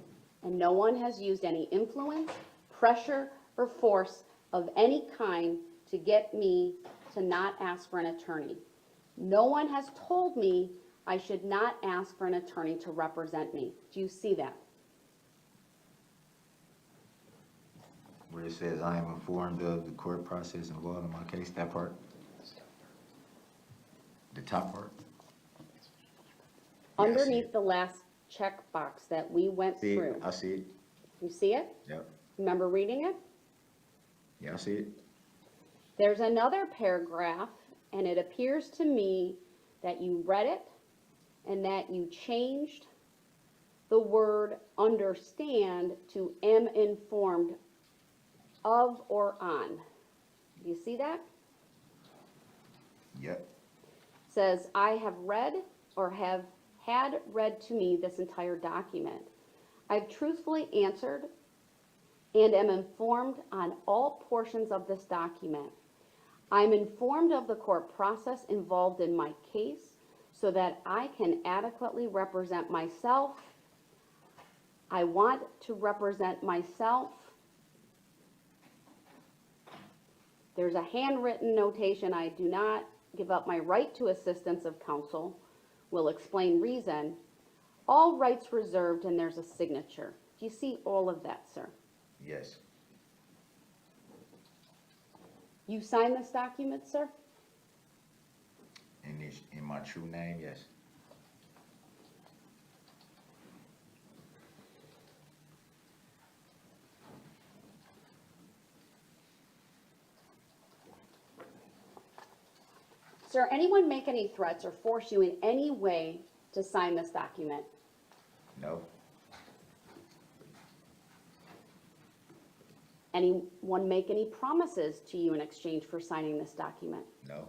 and no one has used any influence, pressure, or force of any kind to get me to not ask for an attorney. No one has told me I should not ask for an attorney to represent me. Do you see that? Where it says, I am informed of the court process involved in my case, that part? The top part? Yeah, I see Underneath it. the last checkbox that we went See through. it? I see it. You see it? Yep. Remember reading it? Yeah, I see it. There's another paragraph, and it appears to me that you read it and that you changed the word understand to am informed of or on. Do you see that? Yep. Says, I have read or have had read to me this entire document. I've truthfully answered and am informed on all portions of this document. I'm informed of the court process involved in my case so that I can adequately represent myself. I want to represent myself. There's a handwritten notation, I do not give up my right to assistance of counsel, will explain reason. All rights reserved, and there's a signature. Do you see all of that, sir? Yes. You signed this document, sir? In my true name, yes. Sir, anyone make any threats or force you in any way to sign this document? No. Anyone make any promises to you in exchange for signing this document? No.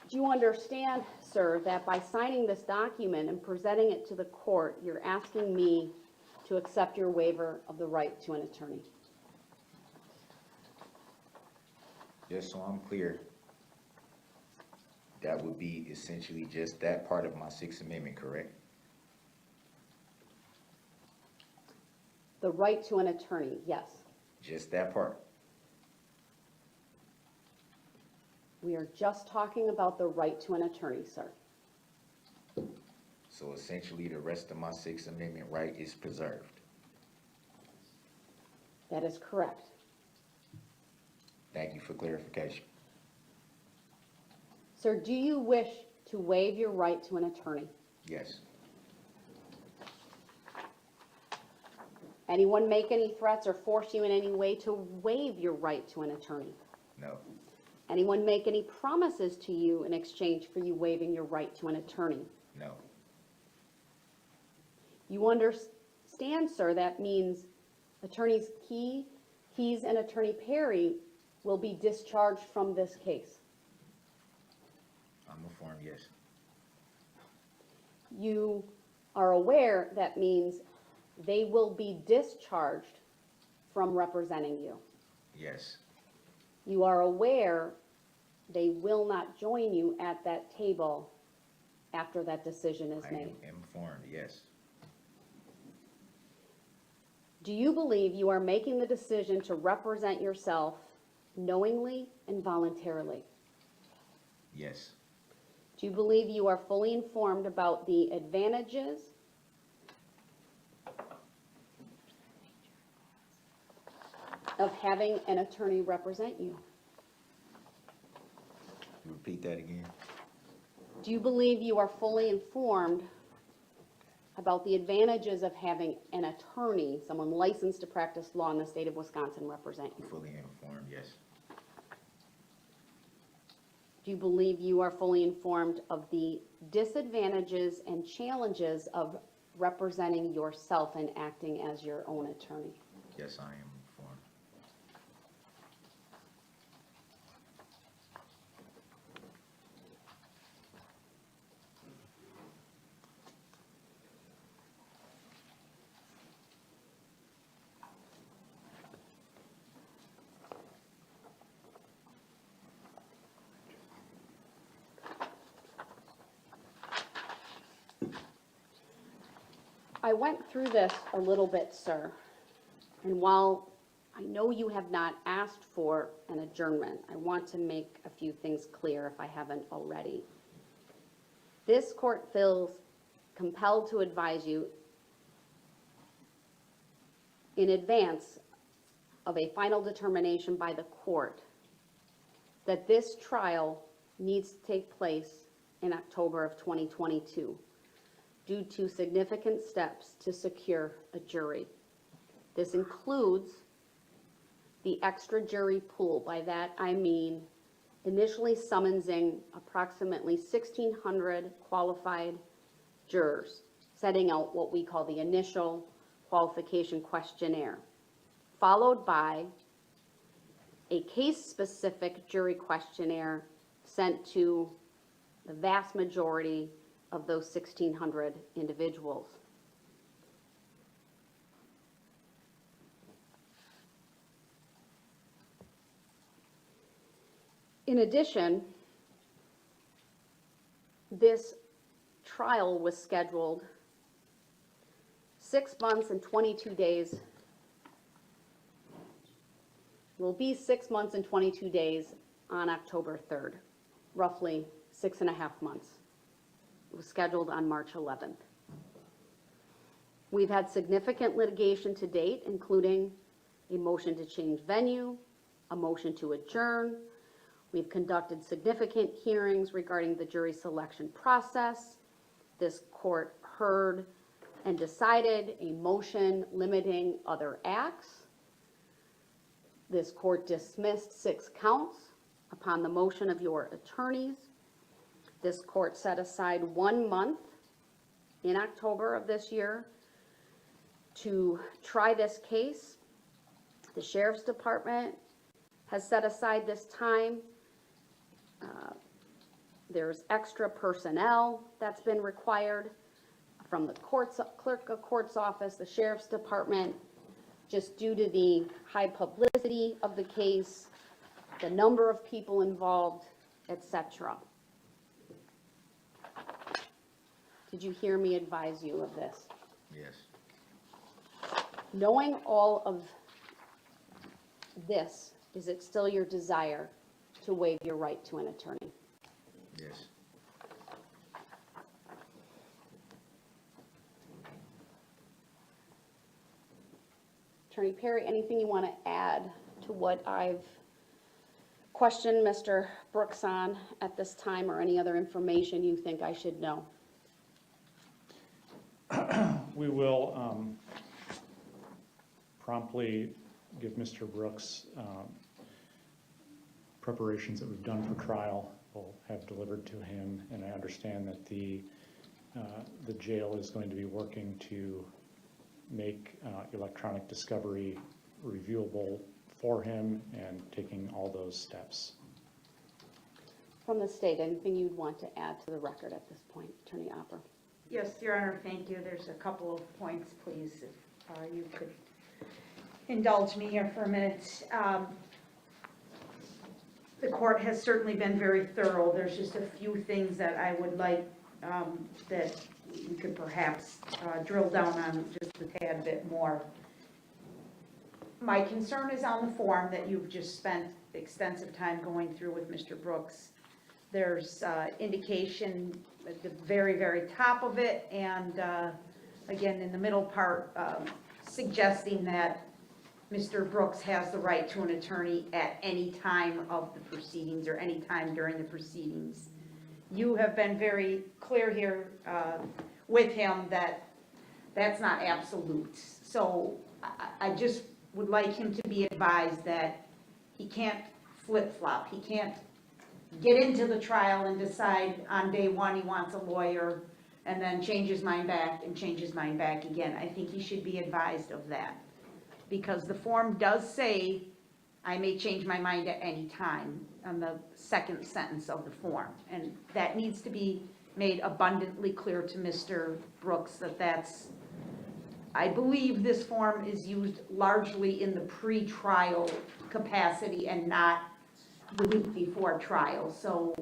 Do you understand, sir, that by signing this document and presenting it to the court, you're asking me to accept your waiver of the right to an attorney? Just so I'm clear, that would be essentially just that part of my Sixth Amendment, correct? The right to an attorney, yes. Just that part? We are just talking about the right to an attorney, sir. So essentially, the rest of my Sixth Amendment right is preserved. That is correct. Thank you for clarification. Sir, do you wish to waive your right to an attorney? Yes. Anyone make any threats or force you in any way to waive your right to an attorney? No. Anyone make any promises to you in exchange for you waiving your right to an attorney? No. You understand, sir, that means Attorneys Keys and Attorney Perry will be discharged from this case. I'm informed, yes. You are aware that means they will be discharged from representing you. Yes. You are aware they will not join you at that table after that decision is I made. am informed, yes. Do you believe you are making the decision to represent yourself knowingly and voluntarily? Yes. Do you believe you are fully informed about the advantages of having an attorney represent you? Repeat that again? Do you believe you are fully informed about the advantages of having an attorney, someone licensed to practice law in the state of Wisconsin, represent you? Fully informed, yes. Do you believe you are fully informed of the disadvantages and challenges of representing yourself and acting as your own attorney? Yes, I am informed. I went through this a little bit, sir, and while I know you have not asked for an adjournment, I want to make a few things clear if I haven't already. This court feels compelled to advise you in advance of a final determination by the court that this trial needs to take place in October of 2022 due to significant steps to secure a jury. This includes the extra jury pool. By that I mean initially summonsing approximately 1,600 qualified jurors, setting out what we call the initial qualification questionnaire, followed by a case-specific jury questionnaire sent to the vast majority of those 1,600 individuals. In addition, this trial was scheduled 6 months and 22 days. Will be 6 months and 22 days on October 3rd, roughly 6.5 months. It was scheduled on March 11th. We've had significant litigation to date, including a motion to change venue, a motion to adjourn. We've conducted significant hearings regarding the jury selection process. This court heard and decided a motion limiting other acts. This court dismissed 6 counts upon the motion of your attorneys. This court set aside 1 month in October of this year to try this case. The Sheriff's Department has set aside this time. There's extra personnel that's been required from the clerk of court's office, the Sheriff's Department, just due to the high publicity of the case, the number of people involved, etc. Did you hear me advise you of this? Yes. Knowing all of this, is it still your desire to waive your right to an attorney? Yes. Attorney Perry, anything you want to add to what I've questioned Mr. Brooks on at this time, or any other information you think I should know? We will promptly give Mr. Brooks preparations that we've done for trial. We'll have delivered to him, and I understand that the jail is going to be working to make electronic discovery reviewable for him and taking all those steps. From the state, anything you'd want to add to the record at this point, Attorney Opper? Yes, Your Honor, thank you. There's a couple of points, please, if you could indulge me here for a minute. The court has certainly been very thorough. There's just a few things that I would like that we could perhaps drill down on just a tad bit more. My concern is on the form that you've just spent extensive time going through with Mr. Brooks. There's indication at the very, very top of it, and again in the middle part, suggesting that Mr. Brooks has the right to an attorney at any time of the proceedings or any time during the proceedings. You have been very clear here with him that that's not absolute. So I just would like him to be advised that he can't flip-flop. He can't get into the trial and decide on day one he wants a lawyer and then change his mind back and change his mind back again. I think he should be advised of that. Because the form does say, I may change my mind at any time, on the second sentence of the form. And that needs to be made abundantly clear to Mr. Brooks that that's, I believe this form is used largely in the pre-trial capacity and not the week before trial. So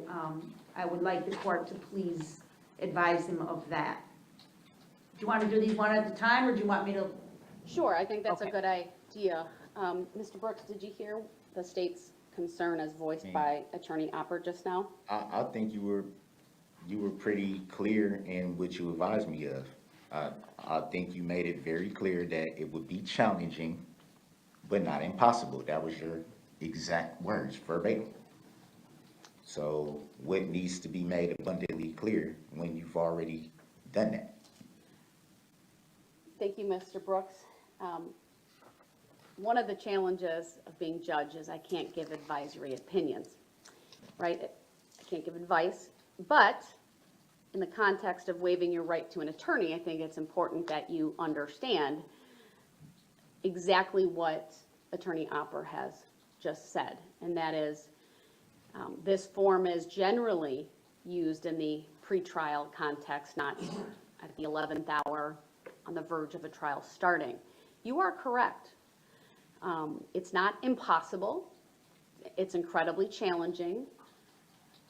I would like the court to please advise him of that. Do you want to do these one at a time, or do you want me to? Sure, I think that's a Okay. good idea. Mr. Brooks, did you hear the state's concern as voiced by Attorney Opper just now? I think you were pretty clear in what you advised me of. I think you made it very clear that it would be challenging, but not impossible. That was your exact words, verbatim. So what needs to be made abundantly clear when you've already done that? Thank you, Mr. Brooks. One of the challenges of being judge is I can't give advisory opinions, right? I can't give advice, but in the context of waiving your right to an attorney, I think it's important that you understand exactly what Attorney Opper has just said, and that is this form is generally used in the pretrial context, not at the 11th hour on the verge of a trial starting. You are correct. It's not impossible. It's incredibly challenging.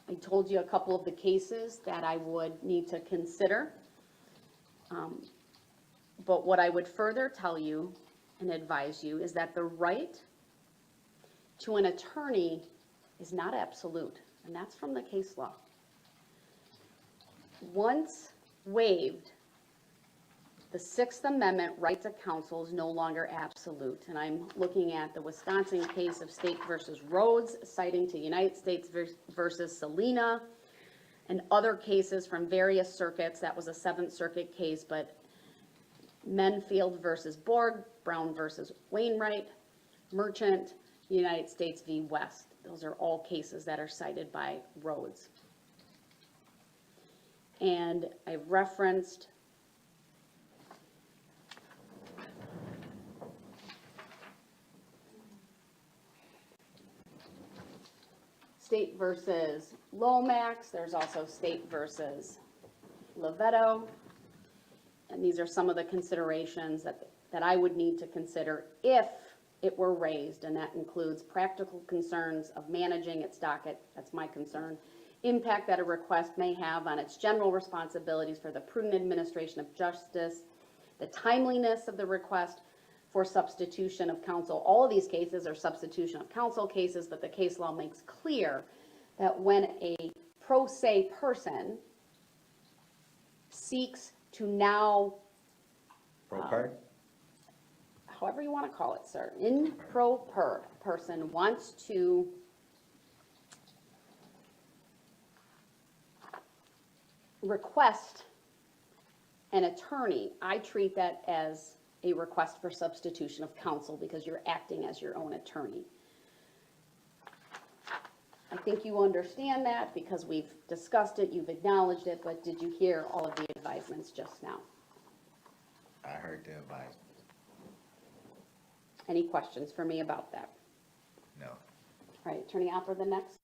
I told you a couple of the cases that I would need to consider. But what I would further tell you and advise you is that the right to an attorney is not absolute, and that's from the case law. Once waived, the Sixth Amendment right to counsel is no longer absolute, and I'm looking at the Wisconsin case of State versus Rhodes, citing to United States versus Salina, and other cases from various circuits. That was a Seventh Circuit case, but Menfield versus Borg, Brown versus Wainwright, Merchant, United States v. West. Those are all cases that are cited by Rhodes. And I referenced State versus Lomax. There's also State versus Lovetto. And these are some of the considerations that I would need to consider if it were raised, and that includes practical concerns of managing its docket, that's my concern, impact that a request may have on its general responsibilities for the prudent administration of justice, the timeliness of the request for substitution of counsel. All of these cases are substitution of counsel cases, but the case law makes clear that when a pro se person seeks to now, Pro per? however you want to call it, sir, in pro per person wants to request an attorney, I treat that as a request for substitution of counsel because you're acting as your own attorney. I think you understand that because we've discussed it, you've acknowledged it, but did you hear all of the advisements just now? I heard the advice. Any questions for me about that? No. All right, Attorney Opper, the next.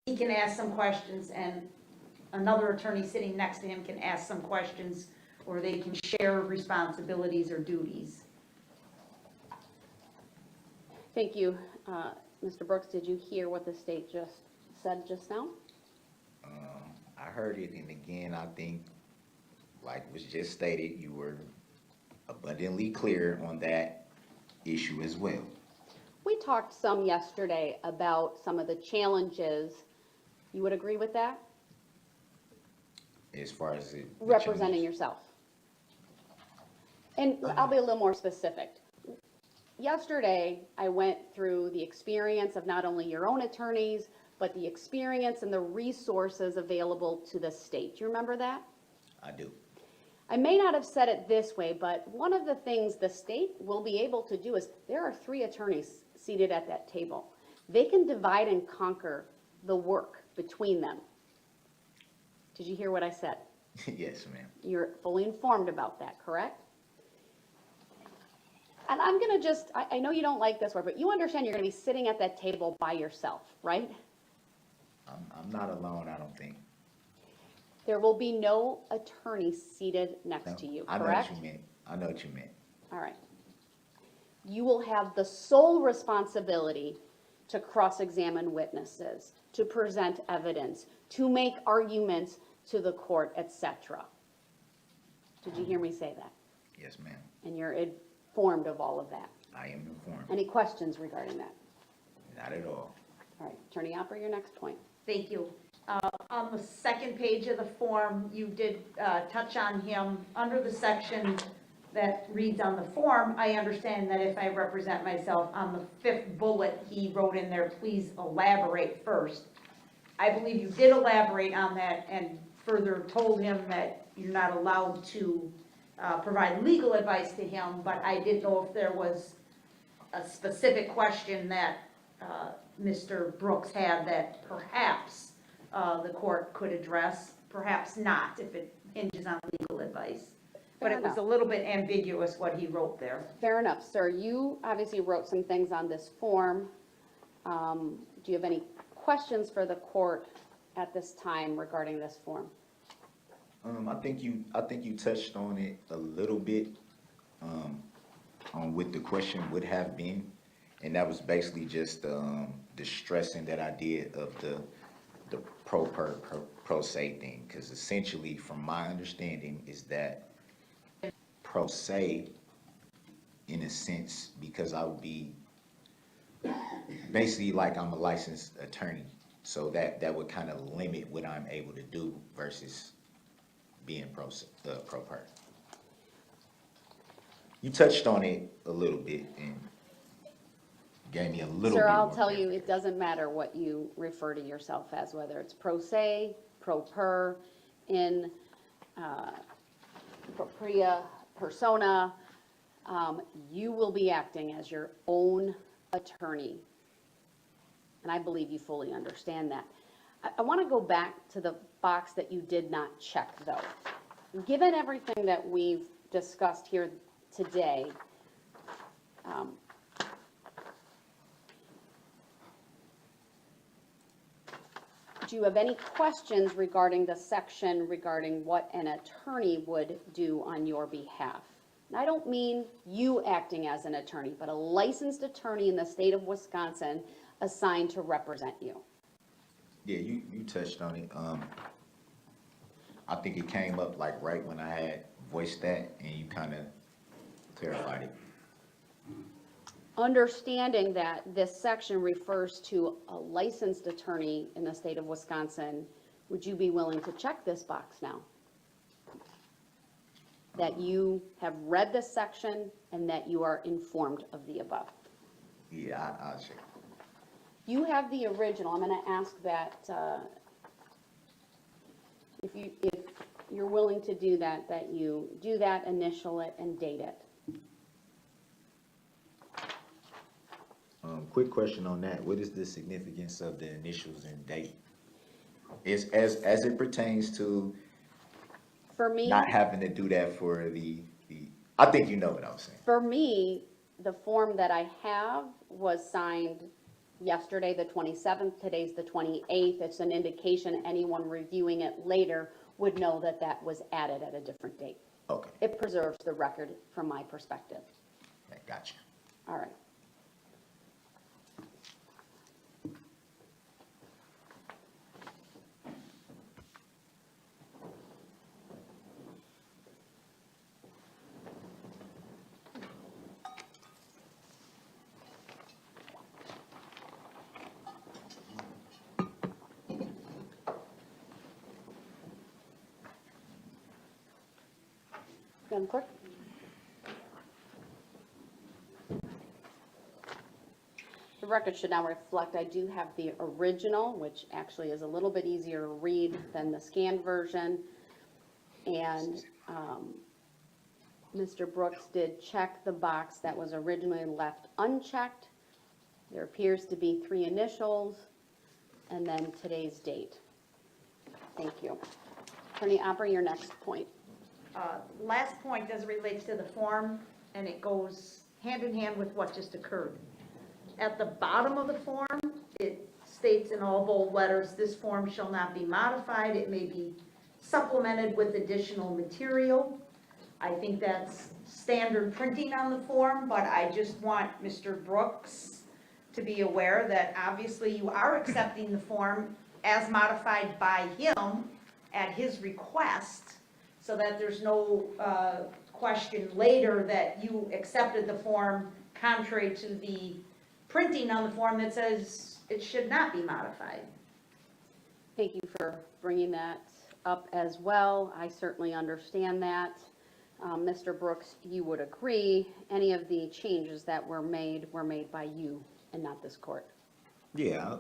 He can ask some questions, and another attorney sitting next to him can ask some questions, or they can share responsibilities or duties. Thank you. Mr. Brooks, did you hear what the state just said just now? I heard it, and again, I think, like was just stated, you were abundantly clear on that issue as well. We talked some yesterday about some of the challenges. You would agree with that? As far as it. the Representing changes. yourself. And I'll be a little more specific. Yesterday, I went through the experience of not only your own attorneys, but the experience and the resources available to the state. Do you remember that? I do. I may not have said it this way, but one of the things the state will be able to do is, there are 3 attorneys seated at that table. They can divide and conquer the work between them. Did you hear what I said? Yes, ma'am. You're fully informed about that, correct? And I'm gonna just, I know you don't like this word, but you understand you're gonna be sitting at that table by yourself, right? I'm not alone, I don't think. There will be no attorney seated next to you, I know correct? what you meant. I know what you meant. All right. You will have the sole responsibility to cross-examine witnesses, to present evidence, to make arguments to the court, etc. Did you hear me say that? Yes, ma'am. And you're informed of all of that? I am informed. Any questions regarding that? Not at all. All right, Attorney Opper, your next point. Thank you. On the second page of the form, you did touch on him. Under the section that reads on the form, I understand that if I represent myself, on the 5th bullet, he wrote in there, please elaborate first. I believe you did elaborate on that and further told him that you're not allowed to provide legal advice to him, but I didn't know if there was a specific question that Mr. Brooks had that perhaps the court could address, perhaps not, if it hinges on legal advice. But Fair it was enough. a little bit ambiguous what he wrote there. Fair enough, sir. You obviously wrote some things on this form. Do you have any questions for the court at this time regarding this form? I think you touched on it a little bit, on what the question would have been, and that was basically just the stressing that I did of the pro se thing, because essentially, from my understanding, is that pro se, in a sense, because I would be basically like I'm a licensed attorney, so that would kind of limit what I'm able to do versus being pro per. You touched on it a little bit and gave me a little bit Sir, I'll more tell you, it clarification. doesn't matter what you refer to yourself as, whether it's pro se, pro per, in propria persona, you will be acting as your own attorney. And I believe you fully understand that. I want to go back to the box that you did not check, though. Given everything that we've discussed here today, do you have any questions regarding the section regarding what an attorney would do on your behalf? And I don't mean you acting as an attorney, but a licensed attorney in the state of Wisconsin assigned to represent you. Yeah, you touched on it. I think it came up like right when I had voiced that, and you kind of clarified it. Understanding that this section refers to a licensed attorney in the state of Wisconsin, would you be willing to check this box now? That you have read this section and that you are informed of the above. Yeah, I'll check. You have the original. I'm going to ask that if you're willing to do that, that you do that, initial it, and date it. Quick question on that. What is the significance of the initials and date? As it pertains to For me, not having to do that for I think you know what I'm saying. for me, the form that I have was signed yesterday, the 27th, today's the 28th. It's an indication anyone reviewing it later would know that that was added at a different date. Okay, It preserves the record from my perspective. I gotcha. All right. Madam Clerk? The record should now reflect, I do have the original, which actually is a little bit easier to read than the scanned version. And Mr. Brooks did check the box that was originally left unchecked. There appears to be 3 initials, and then today's date. Thank you. Attorney Opper, your next point. Last point as it relates to the form, and it goes hand in hand with what just occurred. At the bottom of the form, it states in all bold letters, this form shall not be modified. It may be supplemented with additional material. I think that's standard printing on the form, but I just want Mr. Brooks to be aware that obviously you are accepting the form as modified by him at his request, so that there's no question later that you accepted the form contrary to the printing on the form that says it should not be modified. Thank you for bringing that up as well. I certainly understand that. Mr. Brooks, you would agree, any of the changes that were made by you and not this court? Yeah,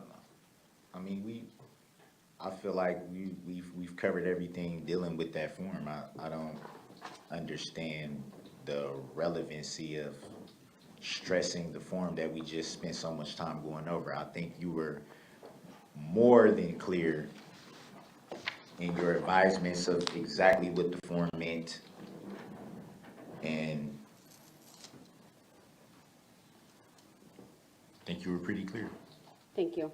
I mean, I feel like we've covered everything dealing with that form. I don't understand the relevancy of stressing the form that we just spent so much time going over. I think you were more than clear in your advisements of exactly what the form meant, and I think you were pretty clear. Thank you.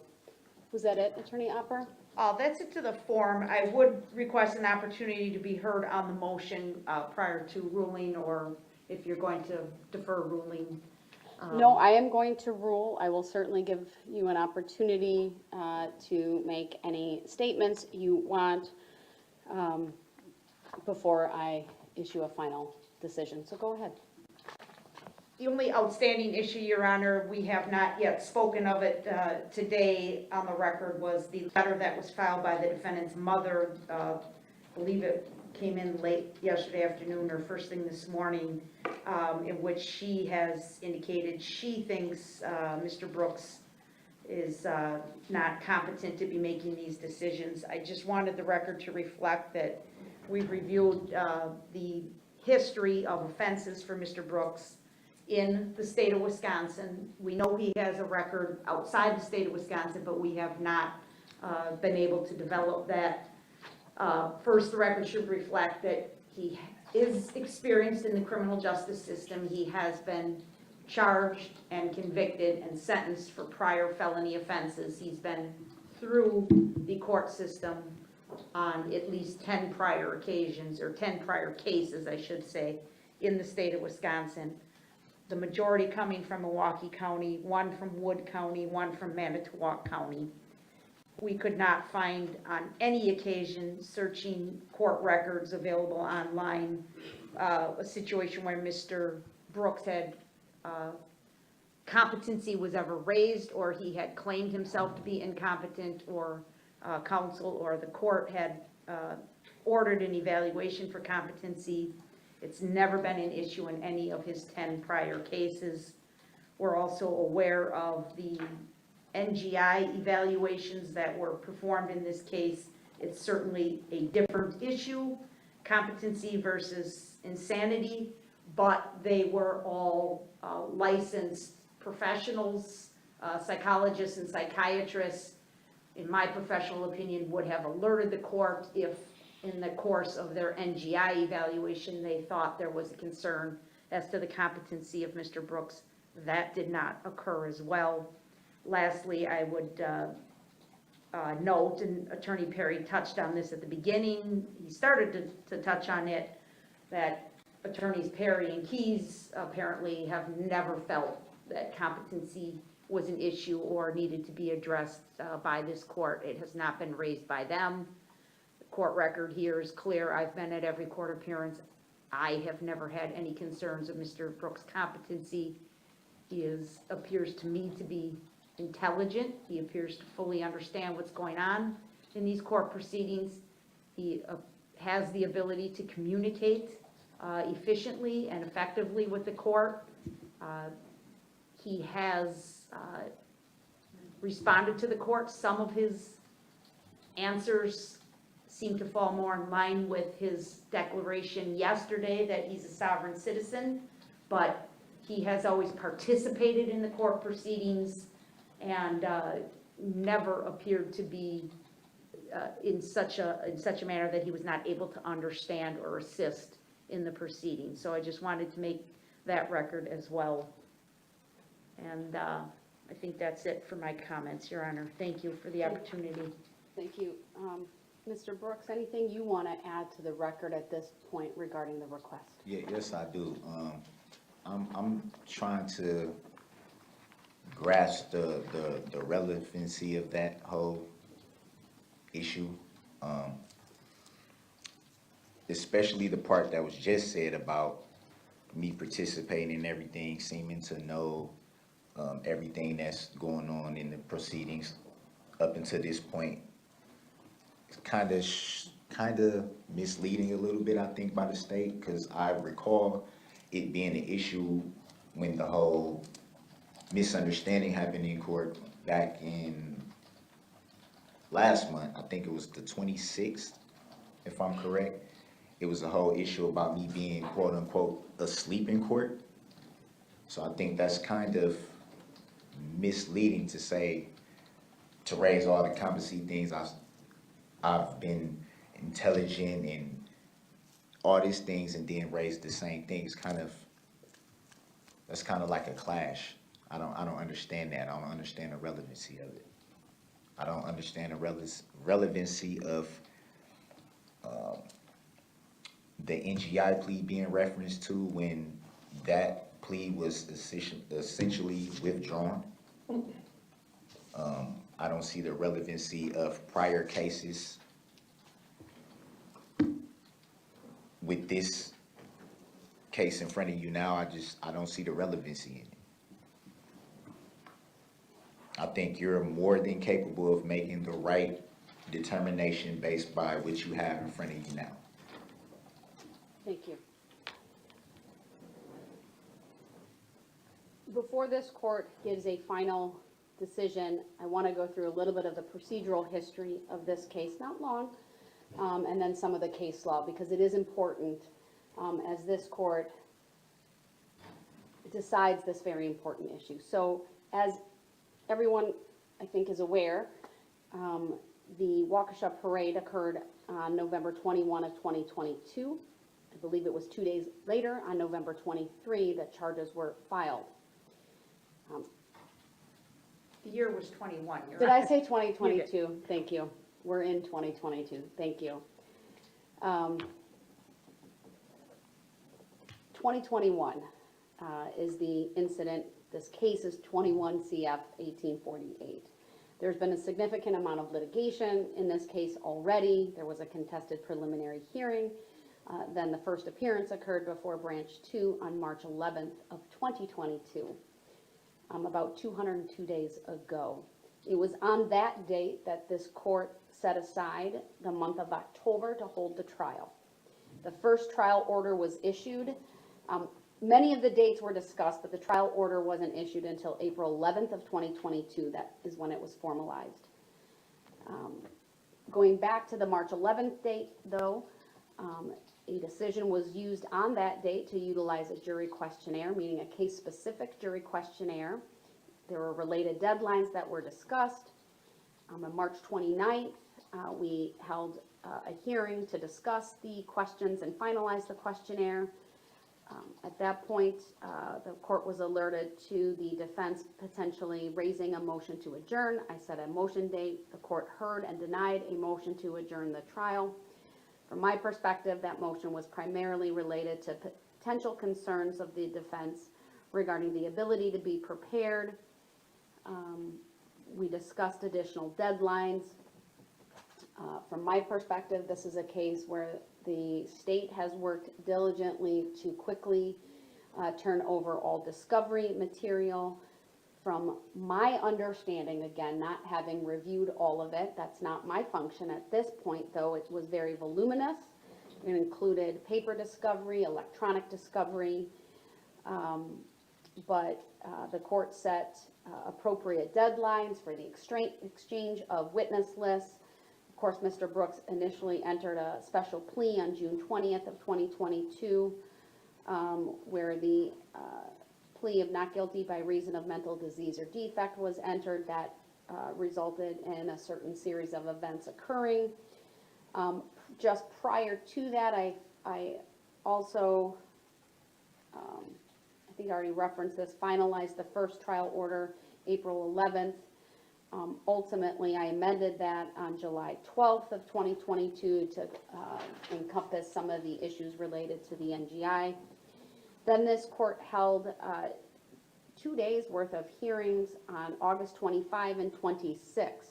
Was that it, Attorney Opper? That's it to the form. I would request an opportunity to be heard on the motion prior to ruling, or if you're going to defer ruling. No, I am going to rule. I will certainly give you an opportunity to make any statements you want before I issue a final decision. So go ahead. The only outstanding issue, Your Honor, we have not yet spoken of it today on the record, was the letter that was filed by the defendant's mother. I believe it came in late yesterday afternoon or first thing this morning, in which she has indicated she thinks Mr. Brooks is not competent to be making these decisions. I just wanted the record to reflect that we've reviewed the history of offenses for Mr. Brooks in the state of Wisconsin. We know he has a record outside the state of Wisconsin, but we have not been able to develop that. First, the record should reflect that he is experienced in the criminal justice system. He has been charged and convicted and sentenced for prior felony offenses. He's been through the court system on at least 10 prior occasions, or 10 prior cases, I should say, in the state of Wisconsin. The majority coming from Milwaukee County, 1 from Wood County, 1 from Manitowoc County. We could not find on any occasion, searching court records available online, a situation where Mr. Brooks had competency was ever raised, or he had claimed himself to be incompetent, or counsel or the court had ordered an evaluation for competency. It's never been an issue in any of his 10 prior cases. We're also aware of the NGI evaluations that were performed in this case. It's certainly a different issue, competency versus insanity, but they were all licensed professionals, psychologists and psychiatrists, in my professional opinion, would have alerted the court if in the course of their NGI evaluation they thought there was a concern as to the competency of Mr. Brooks. That did not occur as well. Lastly, I would note, and Attorney Perry touched on this at the beginning, he started to touch on it, that Attorneys Perry and Keyes apparently have never felt that competency was an issue or needed to be addressed by this court. It has not been raised by them. The court record here is clear. I've been at every court appearance. I have never had any concerns of Mr. Brooks' competency. He appears to me to be intelligent. He appears to fully understand what's going on in these court proceedings. He has the ability to communicate efficiently and effectively with the court. He has responded to the court. Some of his answers seem to fall more in line with his declaration yesterday that he's a sovereign citizen, but he has always participated in the court proceedings and never appeared to be in such a manner that he was not able to understand or assist in the proceedings. So I just wanted to make that record as well. And I think that's it for my comments, Your Honor. Thank you for the opportunity. Thank you. Mr. Brooks, anything you want to add to the record at this point regarding the request? Yeah, yes, I do. I'm trying to grasp the relevancy of that whole issue, especially the part that was just said about me participating in everything, seeming to know everything that's going on in the proceedings up until this point. It's kind of misleading a little bit, I think, by the state, because I recall it being an issue when the whole misunderstanding happened in court back in last month. I think it was the 26th, if I'm correct. It was a whole issue about me being, quote unquote, asleep in court. So I think that's kind of misleading to say, to raise all the competency things. I've been intelligent and all these things, and then raise the same things. That's kind of like a clash. I don't understand that. I don't understand the relevancy of it. I don't understand the relevancy of the NGI plea being referenced to when that plea was essentially withdrawn. I don't see the relevancy of prior cases with this case in front of you now. I don't see the relevancy in it. I think you're more than capable of making the right determination based by what you have in front of you now. Thank you. Before this court gives a final decision, I want to go through a little bit of the procedural history of this case, not long, and then some of the case law, because it is important as this court decides this very important issue. So as everyone, I think, is aware, the Waukesha parade occurred on November 21 of 2022. I believe it was 2 days later, on November 23, that charges were filed. The year was 21. Did I say 2022? Thank you. We're in 2022. Thank you. 2021 is the incident. This case is 21 CF 1848. There's been a significant amount of litigation in this case already. There was a contested preliminary hearing. Then the first appearance occurred before Branch 2 on March 11th of 2022. About 202 days ago. It was on that date that this court set aside the month of October to hold the trial. The first trial order was issued. Many of the dates were discussed, but the trial order wasn't issued until April 11th of 2022. That is when it was formalized. Going back to the March 11th date, though, a decision was used on that date to utilize a jury questionnaire, meaning a case-specific jury questionnaire. There were related deadlines that were discussed. On March 29th, we held a hearing to discuss the questions and finalize the questionnaire. At that point, the court was alerted to the defense potentially raising a motion to adjourn. I set a motion date. The court heard and denied a motion to adjourn the trial. From my perspective, that motion was primarily related to potential concerns of the defense regarding the ability to be prepared. We discussed additional deadlines. From my perspective, this is a case where the state has worked diligently to quickly turn over all discovery material. From my understanding, again, not having reviewed all of it, that's not my function at this point, though it was very voluminous. It included paper discovery, electronic discovery, but the court set appropriate deadlines for the exchange of witness lists. Of course, Mr. Brooks initially entered a special plea on June 20th of 2022, where the plea of not guilty by reason of mental disease or defect was entered. That resulted in a certain series of events occurring. Just prior to that, I also, I think I already referenced this, finalized the first trial order April 11th. Ultimately, I amended that on July 12th of 2022 to encompass some of the issues related to the NGI. Then this court held 2 days worth of hearings on August 25 and 26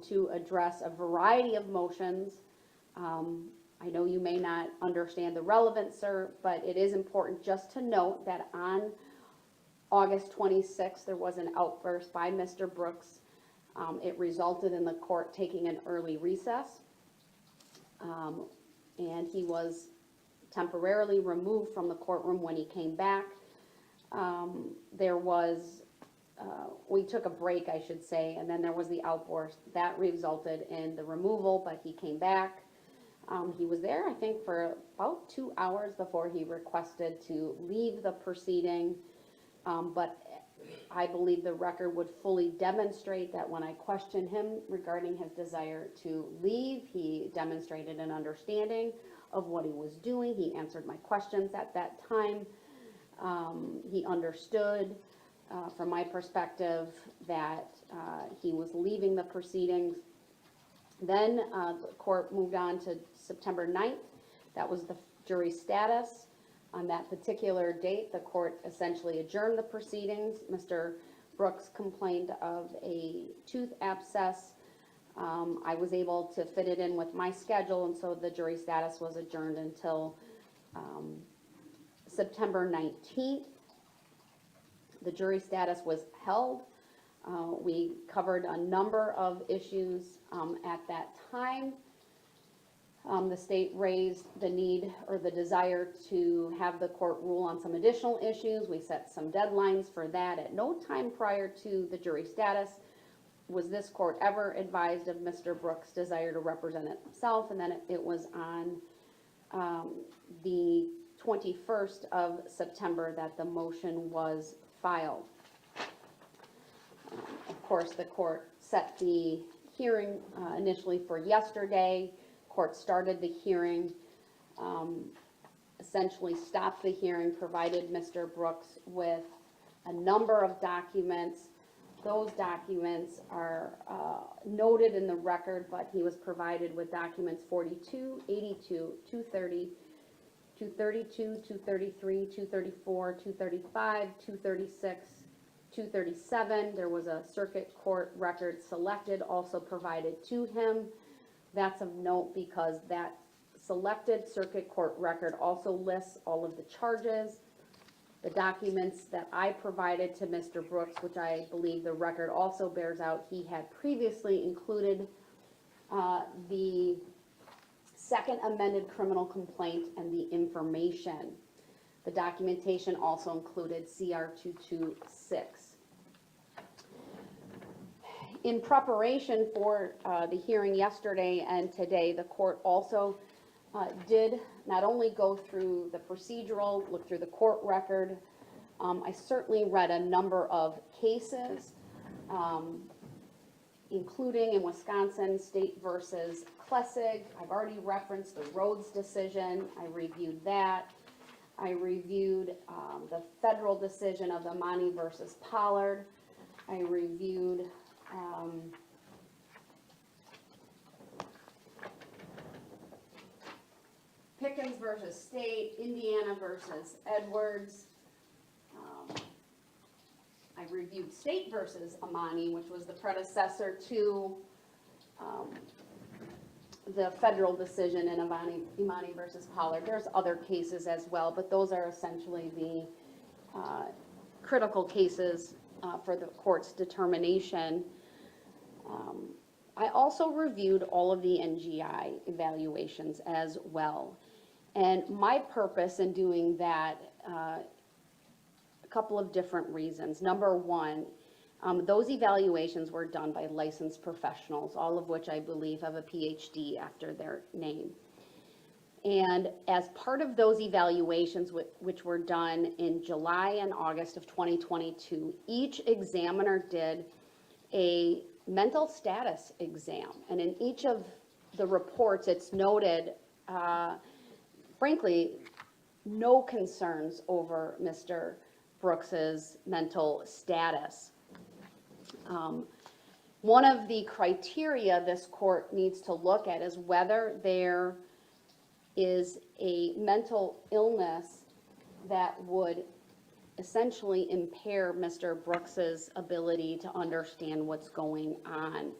to address a variety of motions. I know you may not understand the relevance, sir, but it is important just to note that on August 26th, there was an outburst by Mr. Brooks. It resulted in the court taking an early recess, and he was temporarily removed from the courtroom. When he came back, we took a break, I should say, and then there was the outburst. That resulted in the removal, but he came back. He was there, I think, for about 2 hours before he requested to leave the proceeding. But I believe the record would fully demonstrate that when I questioned him regarding his desire to leave, he demonstrated an understanding of what he was doing. He answered my questions at that time. He understood, from my perspective, that he was leaving the proceedings. Then the court moved on to September 9th. That was the jury status. On that particular date, the court essentially adjourned the proceedings. Mr. Brooks complained of a tooth abscess. I was able to fit it in with my schedule, and so the jury status was adjourned until September 19th. The jury status was held. We covered a number of issues at that time. The state raised the need or the desire to have the court rule on some additional issues. We set some deadlines for that. At no time prior to the jury status was this court ever advised of Mr. Brooks' desire to represent himself, and then it was on the 21st of September that the motion was filed. Of course, the court set the hearing initially for yesterday. Court started the hearing, essentially stopped the hearing, provided Mr. Brooks with a number of documents. Those documents are noted in the record, but he was provided with documents 42, 82, 230, 232, 233, 234, 235, 236, 237. There was a circuit court record selected, also provided to him. That's of note because that selected circuit court record also lists all of the charges. The documents that I provided to Mr. Brooks, which I believe the record also bears out, he had previously included the second amended criminal complaint and the information. The documentation also included CR 226. In preparation for the hearing yesterday and today, the court also did not only go through the procedural, look through the court record. I certainly read a number of cases, including in Wisconsin, State versus Klessig. I've already referenced the Rhodes decision. I reviewed that. I reviewed the federal decision of Amani versus Pollard. I reviewed Pickens versus State, Indiana versus Edwards. I reviewed State versus Amani, which was the predecessor to the federal decision in Amani versus Pollard. There's other cases as well, but those are essentially the critical cases for the court's determination. I also reviewed all of the NGI evaluations as well. And my purpose in doing that, a couple of different reasons. Number one, those evaluations were done by licensed professionals, all of which I believe have a PhD after their name. And as part of those evaluations, which were done in July and August of 2022, each examiner did a mental status exam. And in each of the reports, it's noted, frankly, no concerns over Mr. Brooks's mental status. One of the criteria this court needs to look at is whether there is a mental illness that would essentially impair Mr. Brooks's ability to understand what's going on.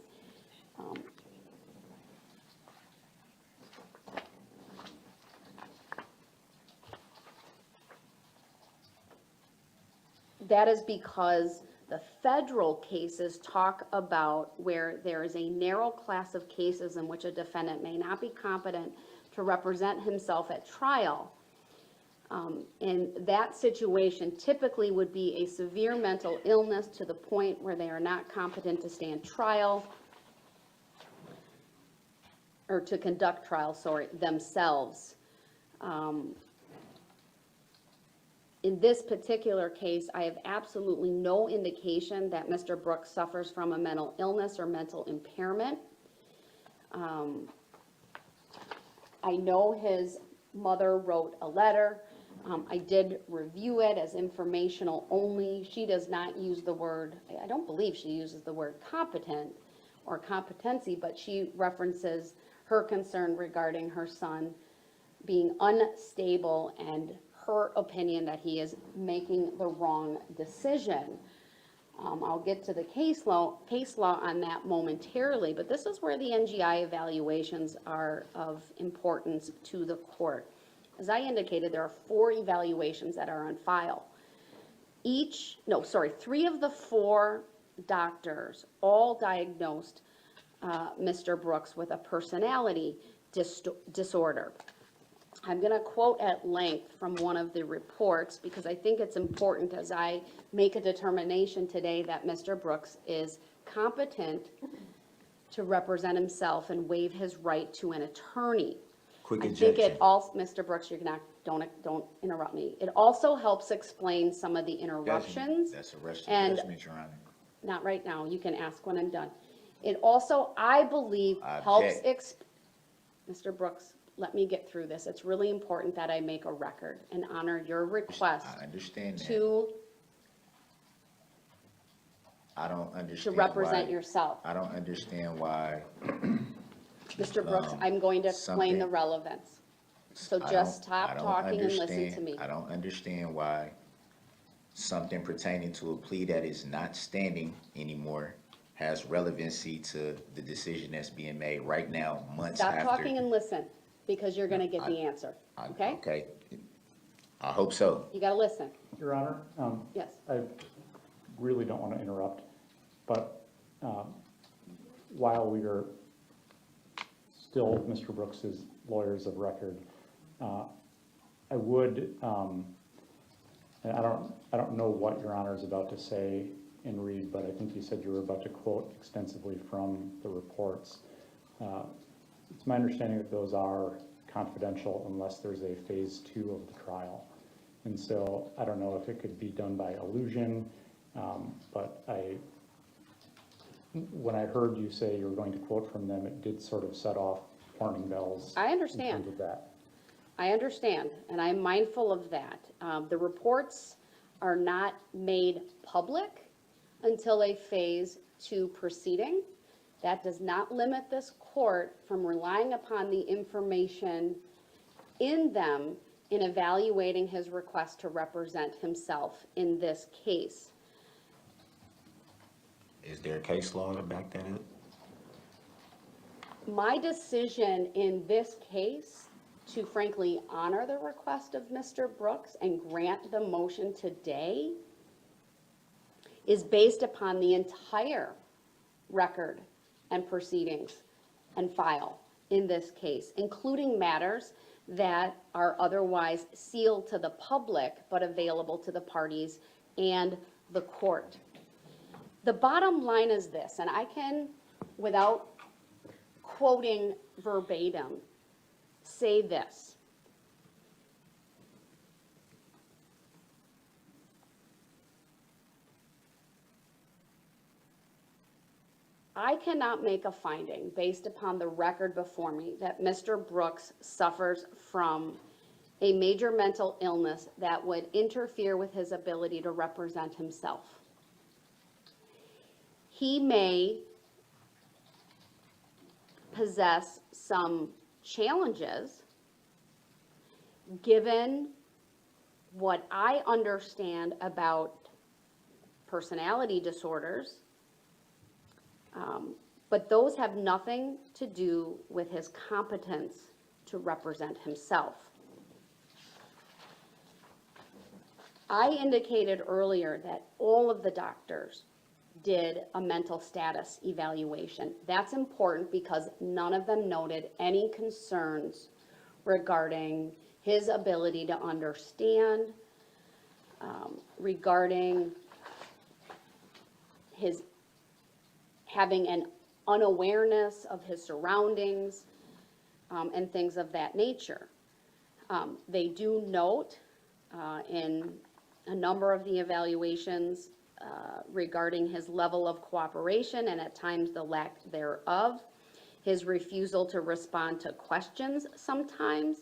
That is because the federal cases talk about where there is a narrow class of cases in which a defendant may not be competent to represent himself at trial. And that situation typically would be a severe mental illness to the point where they are not competent to stand trial or to conduct trial, themselves. In this particular case, I have absolutely no indication that Mr. Brooks suffers from a mental illness or mental impairment. I know his mother wrote a letter. I did review it as informational only. She does not use the word, I don't believe she uses the word competent or competency, but she references her concern regarding her son being unstable and her opinion that he is making the wrong decision. I'll get to the case law on that momentarily, but this is where the NGI evaluations are of importance to the court. As I indicated, there are 4 evaluations that are on file. 3 of the 4 doctors all diagnosed Mr. Brooks with a personality disorder. I'm going to quote at length from one of the reports because I think it's important as I make a determination today that Mr. Brooks is competent to represent himself and waive his right to an attorney. Quick I think objection. it also, Mr. Brooks, you're not, don't interrupt me. It also helps explain some of the interruptions. That's a rush to and- judgment, Your Honor. Not right now, you can ask when I'm done. It also, I believe, I helps, object. Mr. Brooks, let me get through this. It's really important that I make a record and honor your request I understand that. to I don't understand represent why- yourself. I don't understand why. Mr. Brooks, I'm going to explain the something- relevance. So I just don't- stop I don't talking and listen to understand- me. I don't understand why something pertaining to a plea that is not standing anymore has relevancy to the decision that's being made right now, months Stop after. talking and listen, because you're gonna get the answer, okay? Okay, I hope so. You gotta listen, Your Honor, yes. I really don't want to interrupt, but while we are still Mr. Brooks's lawyers of record, I would, and I don't know what Your Honor is about to say and read, but I think you said you were about to quote extensively from the reports. It's my understanding that those are confidential unless there's a phase 2 of the trial. And so I don't know if it could be done by allusion, but when I heard you say you were going to quote from them, it did sort of set off warning bells. I understand. In terms of that. I understand, and I'm mindful of that. The reports are not made public until a phase 2 proceeding. That does not limit this court from relying upon the information in them in evaluating his request to represent himself in this case. Is there a case law to back that up? My decision in this case to frankly honor the request of Mr. Brooks and grant the motion today is based upon the entire record and proceedings and file in this case, including matters that are otherwise sealed to the public but available to the parties and the court. The bottom line is this, and I can, without quoting verbatim, say this. I cannot make a finding based upon the record before me that Mr. Brooks suffers from a major mental illness that would interfere with his ability to represent himself. He may possess some challenges given what I understand about personality disorders, but those have nothing to do with his competence to represent himself. I indicated earlier that all of the doctors did a mental status evaluation. That's important because none of them noted any concerns regarding his ability to understand, regarding his having an unawareness of his surroundings, and things of that nature. They do note in a number of the evaluations regarding his level of cooperation and at times the lack thereof, his refusal to respond to questions sometimes,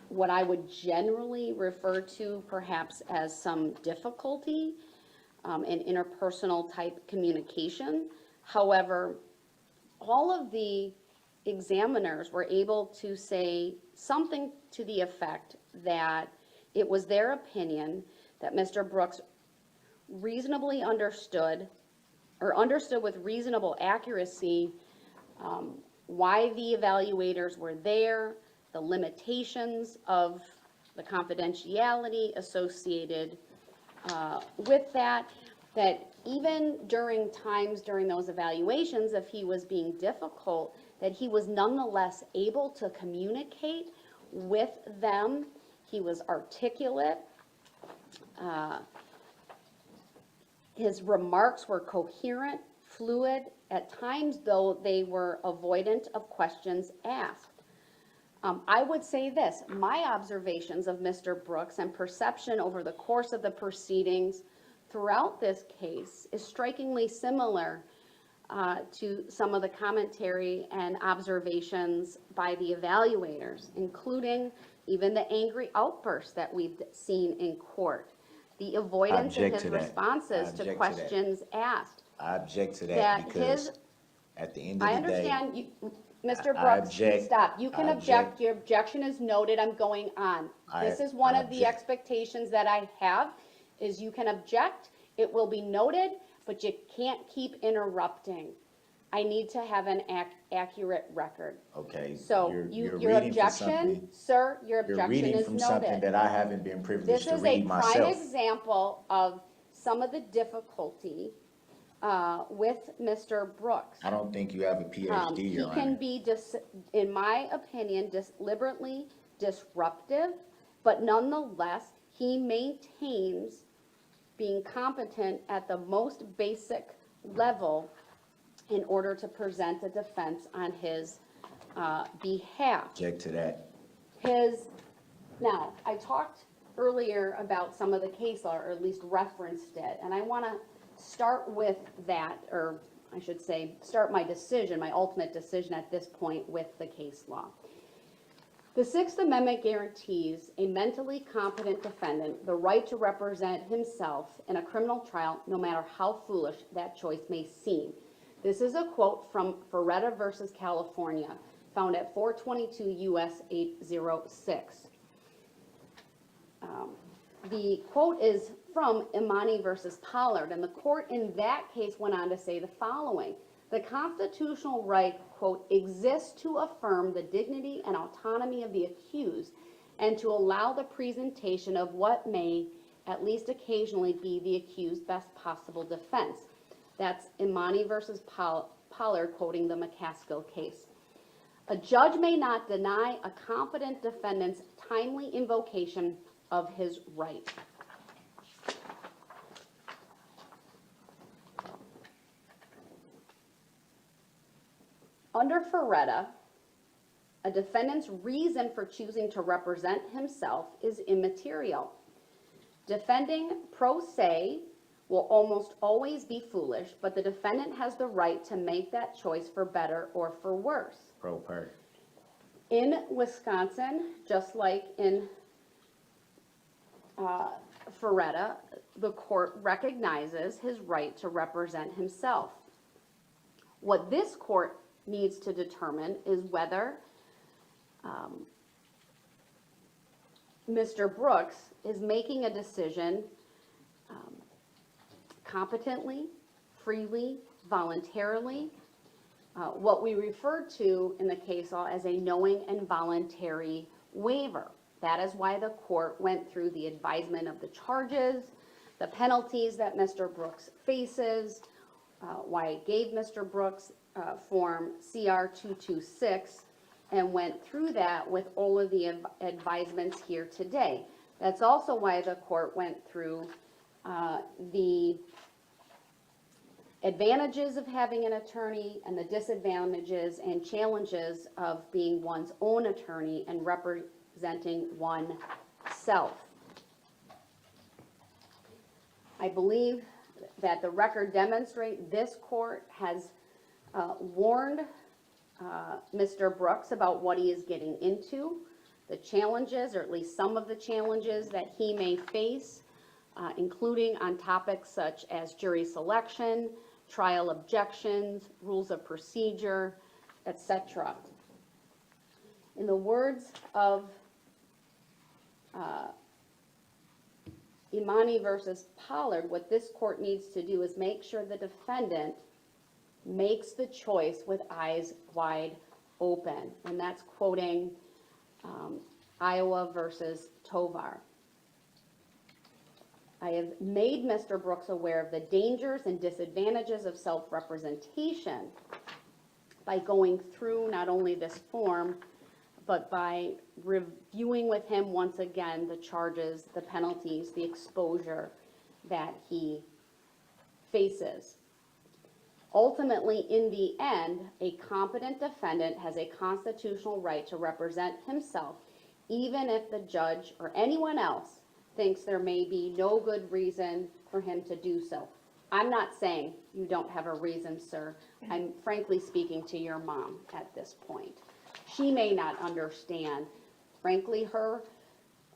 what I would generally refer to perhaps as some difficulty in interpersonal type communication. However, all of the examiners were able to say something to the effect that it was their opinion that Mr. Brooks reasonably understood, or understood with reasonable accuracy, why the evaluators were there, the limitations of the confidentiality associated with that, that even during times during those evaluations, if he was being difficult, that he was nonetheless able to communicate with them. He was articulate. His remarks were coherent, fluid, at times though they were avoidant of questions asked. I would say this, my observations of Mr. Brooks and perception over the course of the proceedings throughout this case is strikingly similar to some of the commentary and observations by the evaluators, including even the angry outbursts that we've seen in court, the avoidance in his responses to questions asked. I object to that because at the end of the day. I understand you, Mr. Brooks, stop. You can object. Your objection is noted. I'm going on. This is one of the expectations that I have, is you can object. It will be noted, but you can't keep interrupting. I need to have an accurate record. Okay. So your objection, sir, your objection is noted. You're reading from something that I haven't been privileged to read myself. This is a prime example of some of the difficulty with Mr. Brooks. I don't think you have a PhD, Your Honor. He can be, in my opinion, deliberately disruptive, but nonetheless, he maintains being competent at the most basic level in order to present a defense on his behalf. Object to that. Now, I talked earlier about some of the case law, or at least referenced it, and I want to start with that, or I should say, start my decision, my ultimate decision at this point with the case law. The Sixth Amendment guarantees a mentally competent defendant the right to represent himself in a criminal trial, no matter how foolish that choice may seem. This is a quote from Ferretta versus California, found at 422 U.S. 806. The quote is from Imani versus Pollard, and the court in that case went on to say the following: the constitutional right, quote, exists to affirm the dignity and autonomy of the accused and to allow the presentation of what may at least occasionally be the accused's best possible defense. That's Imani versus Pollard quoting the McCaskill case. A judge may not deny a competent defendant's timely invocation of his right. Under Ferretta, a defendant's reason for choosing to represent himself is immaterial. Defending pro se will almost always be foolish, but the defendant has the right to make that choice for better or for worse. Pro per. In Wisconsin, just like in Ferretta, the court recognizes his right to represent himself. What this court needs to determine is whether Mr. Brooks is making a decision competently, freely, voluntarily, what we refer to in the case law as a knowing and voluntary waiver. That is why the court went through the advisement of the charges, the penalties that Mr. Brooks faces, why it gave Mr. Brooks Form CR 226, and went through that with all of the advisements here today. That's also why the court went through the advantages of having an attorney and the disadvantages and challenges of being one's own attorney and representing oneself. I believe that the record demonstrates this court has warned Mr. Brooks about what he is getting into, the challenges, or at least some of the challenges that he may face, including on topics such as jury selection, trial objections, rules of procedure, etc. In the words of Imani versus Pollard, what this court needs to do is make sure the defendant makes the choice with eyes wide open. And that's quoting Iowa versus Tovar. I have made Mr. Brooks aware of the dangers and disadvantages of self-representation by going through not only this form, but by reviewing with him once again the charges, the penalties, the exposure that he faces. Ultimately, in the end, a competent defendant has a constitutional right to represent himself, even if the judge or anyone else thinks there may be no good reason for him to do so. I'm not saying you don't have a reason, sir. I'm frankly speaking to your mom at this point. She may not understand. Frankly, her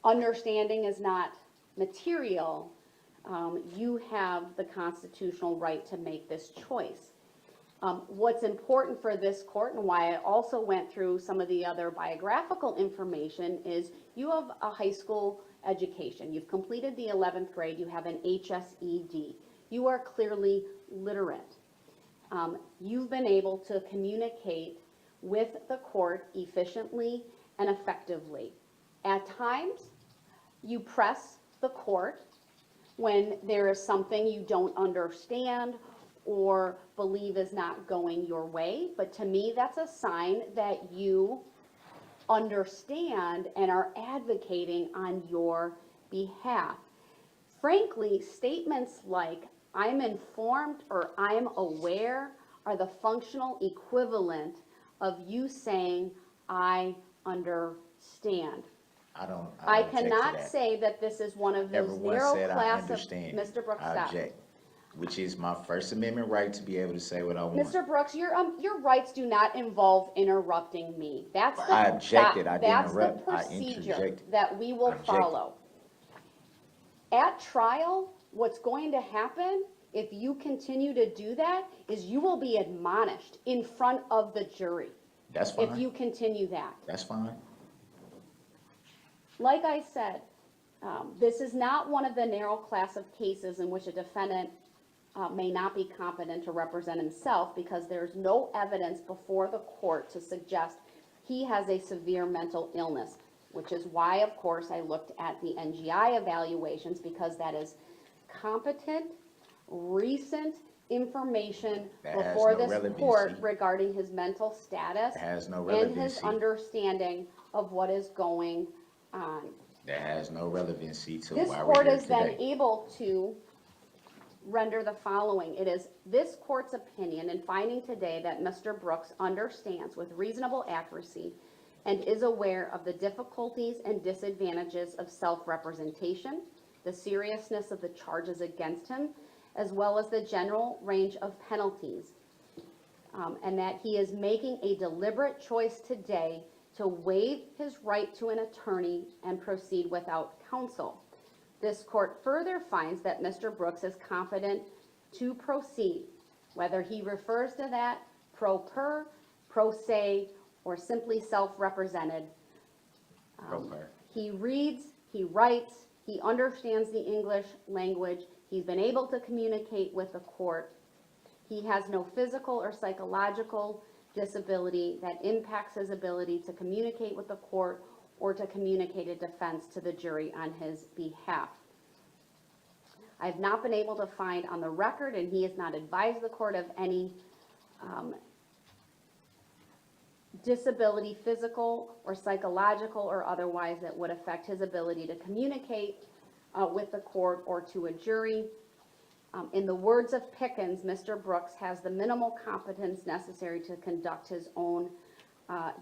understanding is not material. You have the constitutional right to make this choice. What's important for this court, and why I also went through some of the other biographical information, is you have a high school education. You've completed the 11th grade. You have an HSED. You are clearly literate. You've been able to communicate with the court efficiently and effectively. At times, you press the court when there is something you don't understand or believe is not going your way, but to me, that's a sign that you understand and are advocating on your behalf. Frankly, statements like, I'm informed or I'm aware, are the functional equivalent of you saying, I understand. I cannot say that this is one of those Everyone narrow said I class of, understand. Mr. Brooks, I stop. object, which is my First Amendment right to be able to say what I want. Mr. Brooks, your rights do not involve interrupting me. That's the, I objected. I didn't that's the interrupt. I procedure interjected. that we will Objected. follow. At trial, what's going to happen if you continue to do that is you will be admonished in front of the jury That's fine. if you continue that. That's fine. Like I said, this is not one of the narrow class of cases in which a defendant may not be competent to represent himself because there's no evidence before the court to suggest he has a severe mental illness. which is why, of course, I looked at the NGI evaluations, because that is competent, recent information That has before no this relevancy. court regarding his mental status That has no and his relevancy. understanding of what is going on. That has no relevancy to This why we're court here is then today. able to render the following. It is this court's opinion in finding today that Mr. Brooks understands with reasonable accuracy and is aware of the difficulties and disadvantages of self-representation, the seriousness of the charges against him, as well as the general range of penalties, and that he is making a deliberate choice today to waive his right to an attorney and proceed without counsel. This court further finds that Mr. Brooks is confident to proceed, whether he refers to that pro per, pro se, or simply self-represented. Proper. He reads, he writes, he understands the English language, he's been able to communicate with the court. He has no physical or psychological disability that impacts his ability to communicate with the court or to communicate a defense to the jury on his behalf. I have not been able to find on the record, and he has not advised the court of any disability, physical or psychological or otherwise, that would affect his ability to communicate with the court or to a jury. In the words of Pickens, Mr. Brooks has the minimal competence necessary to conduct his own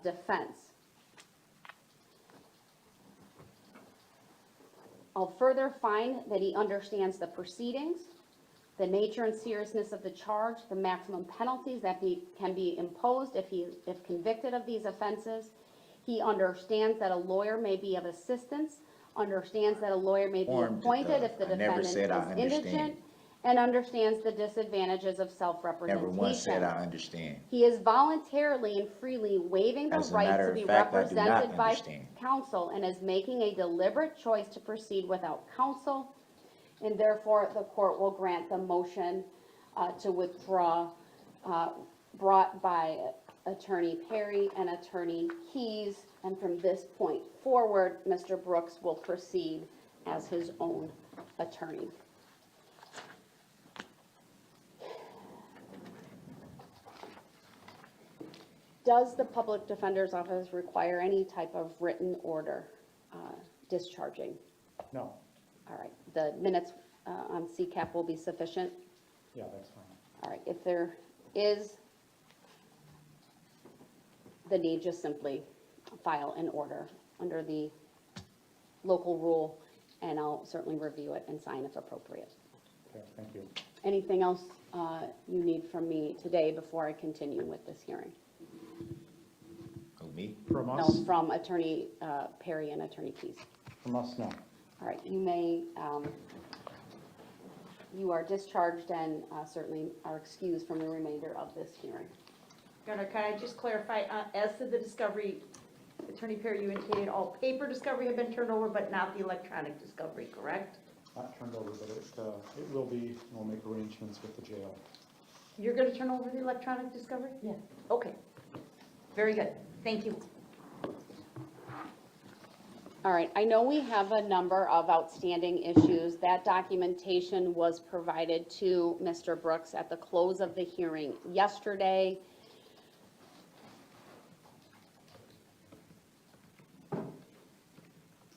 defense. I'll further find that he understands the proceedings, the nature and seriousness of the charge, the maximum penalties that can be imposed if convicted of these offenses. He understands that a lawyer may be of assistance, understands that a lawyer may be appointed if the I never defendant said I is understand. indigent, and understands the disadvantages of self-representation. Never once said I understand. He is voluntarily and freely waiving the As a right matter to of be fact, I do not represented by understand. counsel, and is making a deliberate choice to proceed without counsel, and therefore the court will grant the motion to withdraw brought by Attorney Perry and Attorney Keyes, and from this point forward, Mr. Brooks will proceed as his own attorney. Does the Public Defender's Office require any type of written order discharging? No, All right, the minutes on CCAP will be sufficient? yeah, that's fine. All right, if there is the need, just simply file an order under the local rule, and I'll certainly review it and sign if appropriate. Okay, thank you. Anything else you need from me today before I continue with this hearing? Who, me? From No, us, from Attorney Perry and Attorney Keyes. from us, no. All right, you may, you are discharged and certainly are excused from the remainder of this hearing. Your Honor, can I just clarify, as to the discovery, Attorney Perry, you indicated all paper discovery had been turned over, but not the electronic discovery, correct? Not turned over, but it will be, we'll make arrangements with the jail. You're gonna turn over the electronic discovery? Yeah. Okay, very good, thank you. All right, I know we have a number of outstanding issues. That documentation was provided to Mr. Brooks at the close of the hearing yesterday.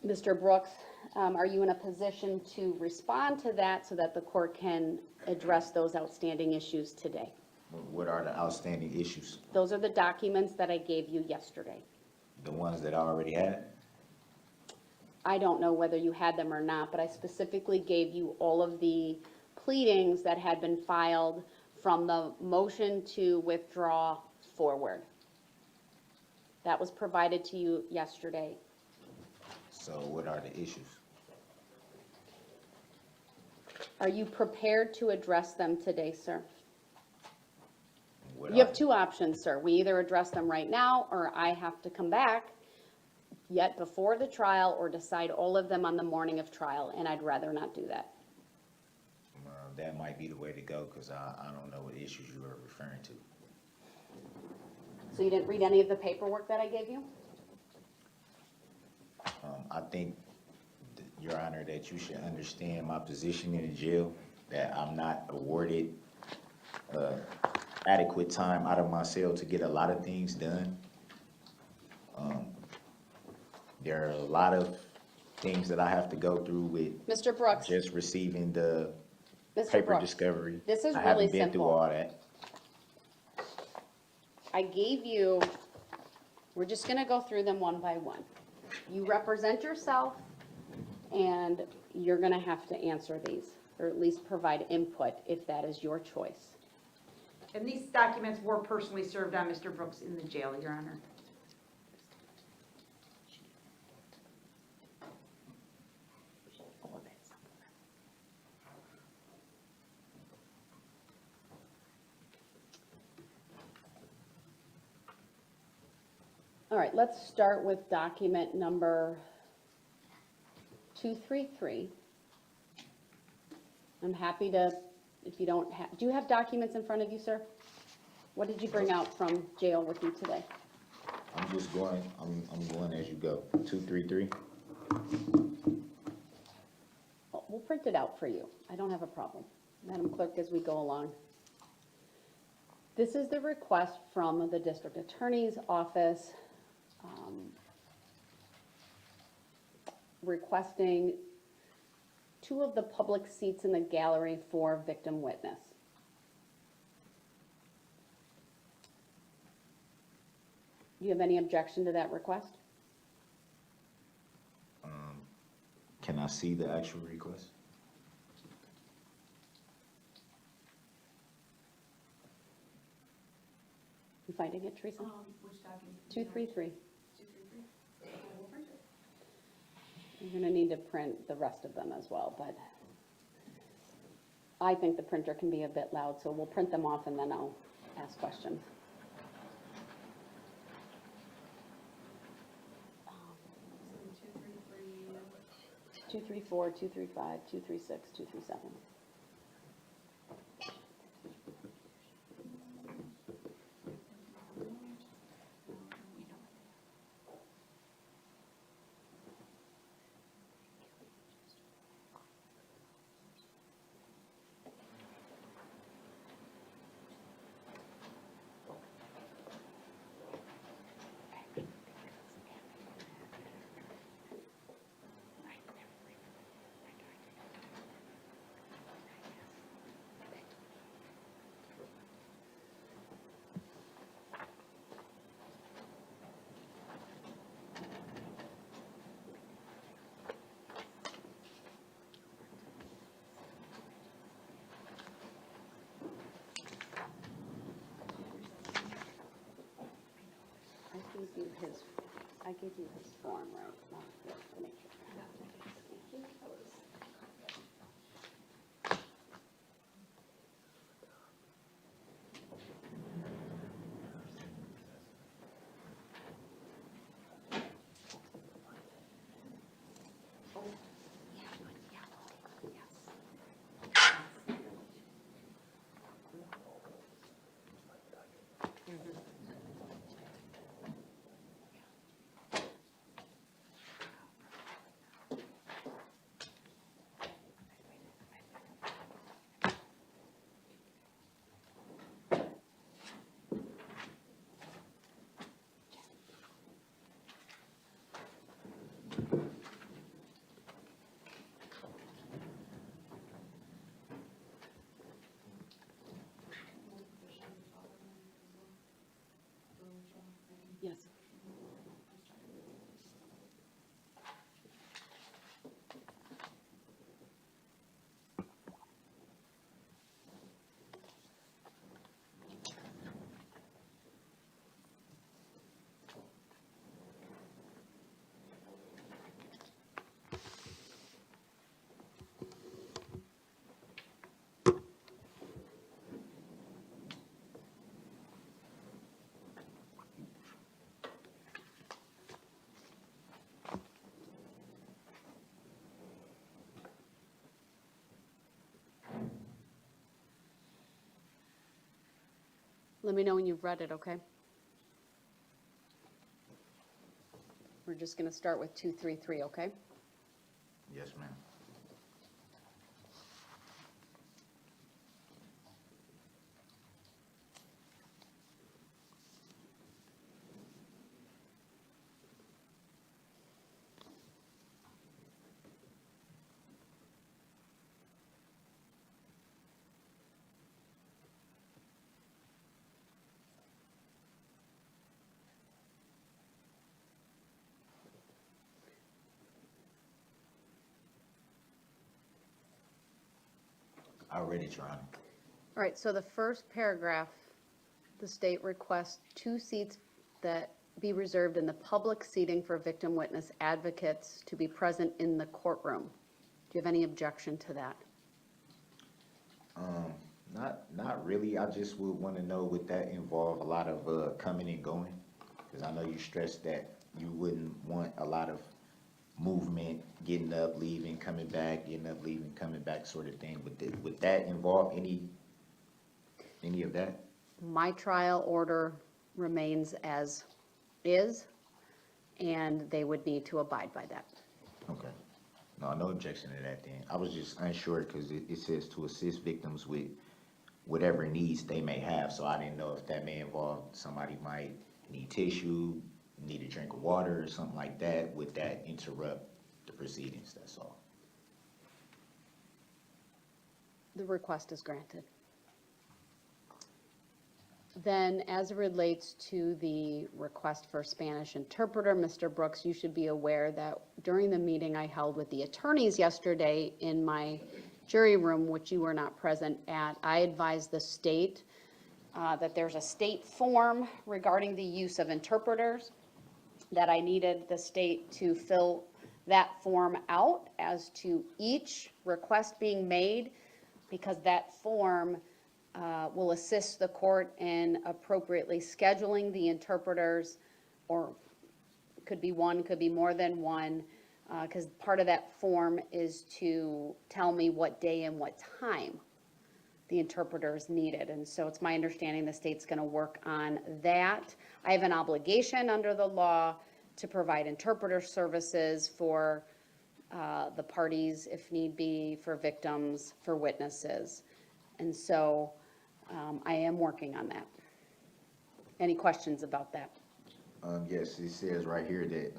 Mr. Brooks, are you in a position to respond to that so that the court can address those outstanding issues today? What are the outstanding issues? Those are the documents that I gave you yesterday. The ones that I already had? I don't know whether you had them or not, but I specifically gave you all of the pleadings that had been filed from the motion to withdraw forward. That was provided to you yesterday. So what are the issues? Are you prepared to address them today, sir? What You are have two options, sir. We either address them right now, or I have to come back yet before the trial or decide all of them on the morning of trial, and I'd rather not do that. That might be the way to go, because I don't know what issues you are referring to. So you didn't read any of the paperwork that I gave you? I think, Your Honor, that you should understand my position in the jail, that I'm not awarded adequate time out of my cell to get a lot of things done. There are a lot of things that I have to go through with Mr. Brooks, just receiving the Mr. paper Brooks, discovery. this is I really haven't been through simple. all that. I gave you, we're just gonna go through them one by one. You represent yourself, and you're gonna have to answer these, or at least provide input if that is your choice. And these documents were personally served on Mr. Brooks in the jail, Your Honor. All right, let's start with document number 233. I'm happy to, if you don't have, do you have documents in front of you, sir? What did you bring out from jail with you today? I'm just going, I'm going as you go. 233. Oh, we'll print it out for you. I don't have a problem. Madam Clerk, as we go along. This is the request from the District Attorney's Office requesting 2 of the public seats in the gallery for victim witness. Do you have any objection to that request? Can I see the actual request? You finding it, Teresa? Which document? 233. 233? Okay, we'll print it. You're gonna need to print the rest of them as well, but I think the printer can be a bit loud, so we'll print them off and then I'll ask questions. So 233. 234, 235, 236, 237. I gave you his form, right? Not this, to make sure. Yes. Let me know when you've read it, okay? We're just going to start with 233, okay? Yes, ma'am. I read it, Your Honor. All right, so the first paragraph, the state requests 2 seats that be reserved in the public seating for victim witness advocates to be present in the courtroom. Do you have any objection to that? Not really. I just would want to know, would that involve a lot of coming and going? Because I know you stressed that you wouldn't want a lot of movement, getting up, leaving, coming back, getting up, leaving, coming back, sort of thing. Would that involve any of that? My trial order remains as is, and they would need to abide by that. Okay. No objection to that then. I was just unsure because it says to assist victims with whatever needs they may have. So I didn't know if that may involve somebody might need tissue, need a drink of water or something like that. Would that interrupt the proceedings? That's all. The request is granted. Then, as it relates to the request for Spanish interpreter, Mr. Brooks, you should be aware that during the meeting I held with the attorneys yesterday in my jury room, which you were not present at, I advised the state that there's a state form regarding the use of interpreters, that I needed the state to fill that form out as to each request being made, because that form will assist the court in appropriately scheduling the interpreters, or could be one, could be more than one, because part of that form is to tell me what day and what time the interpreter is needed. And so it's my understanding the state's going to work on that. I have an obligation under the law to provide interpreter services for the parties, if need be, for victims, for witnesses. And so I am working on that. Any questions about that? Yes, it says right here that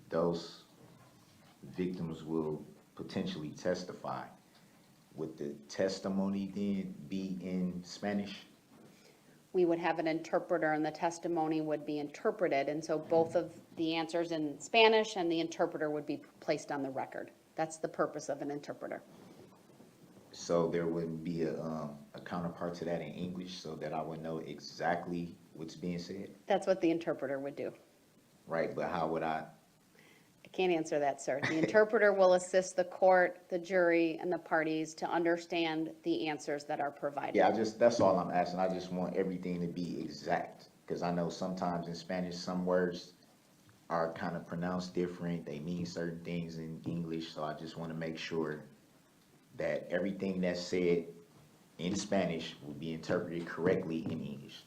those victims will potentially testify. Would the testimony then be in Spanish? We would have an interpreter and the testimony would be interpreted. And so both of the answers in Spanish and the interpreter would be placed on the record. That's the purpose of an interpreter. So there wouldn't be a counterpart to that in English so that I would know exactly what's being said? That's what the interpreter would do. Right, but how would I? I can't answer that, sir. The interpreter will assist the court, the jury, and the parties to understand the answers that are provided. Yeah, that's all I'm asking. I just want everything to be exact. Because I know sometimes in Spanish, some words are kind of pronounced different. They mean certain things in English. So I just want to make sure that everything that's said in Spanish will be interpreted correctly in English.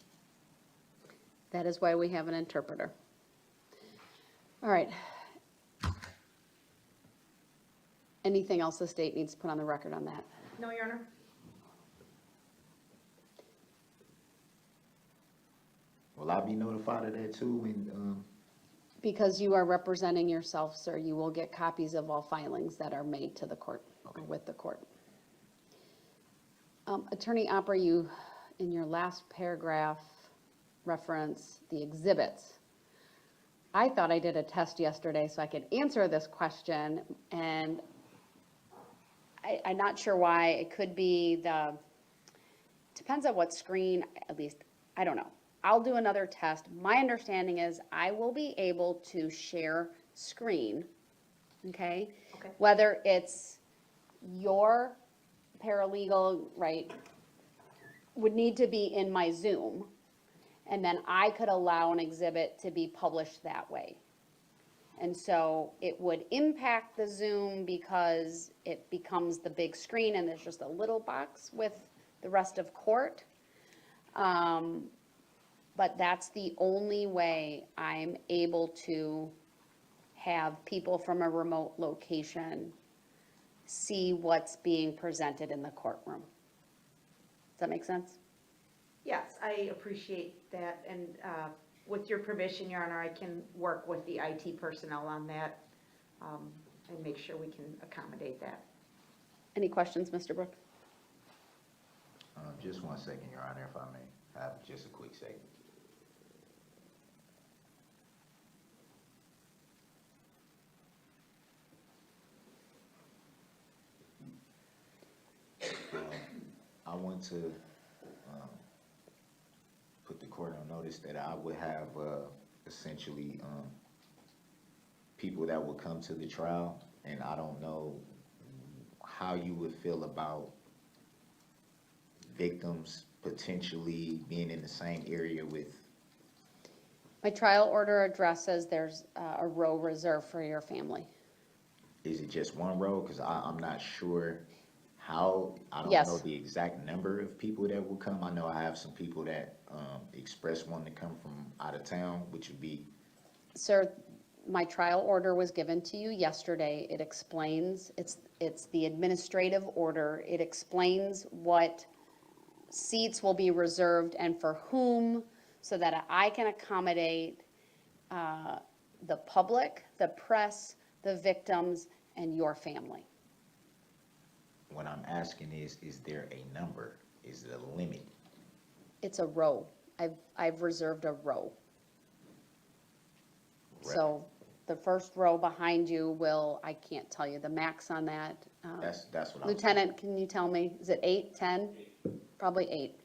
That is why we have an interpreter. All right. Anything else the state needs to put on the record on that? No, Your Honor? Will I be notified of that too? When, Because you are representing yourself, sir, you will get copies of all filings that are made to the court, or with the court. Attorney Opera, you, in your last paragraph, reference the exhibits. I thought I did a test yesterday so I could answer this question, and I'm not sure why. It could be depends on what screen, at least, I don't know. I'll do another test. My understanding is I will be able to share screen, okay? Okay. Whether it's your paralegal, right, would need to be in my Zoom, and then I could allow an exhibit to be published that way. And so it would impact the Zoom because it becomes the big screen and there's just a little box with the rest of court. But that's the only way I'm able to have people from a remote location see what's being presented in the courtroom. Does that make sense? Yes, I appreciate that, and with your permission, Your Honor, I can work with the IT personnel on that and make sure we can accommodate that. Any questions, Mr. Brooks? Just 1 second, Your Honor, if I may have just a quick second. I want to put the court on notice that I would have essentially people that would come to the trial, and I don't know how you would feel about victims potentially being in the same area with. My trial order addresses there's a row reserved for your family. Is it just 1 row? Because I'm not sure how, I don't Yes. know the exact number of people that will come. I know I have some people that express wanting to come from out of town, which would be. Sir, my trial order was given to you yesterday. It explains, it's the administrative order. It explains what seats will be reserved and for whom, so that I can accommodate the public, the press, the victims, and your family. What I'm asking is there a number? Is it a limit? It's a row. I've reserved a row. So the first row behind you will, I can't tell you the max on that. That's what I'm. Lieutenant, can you tell me, is it 8, 10? Probably 8.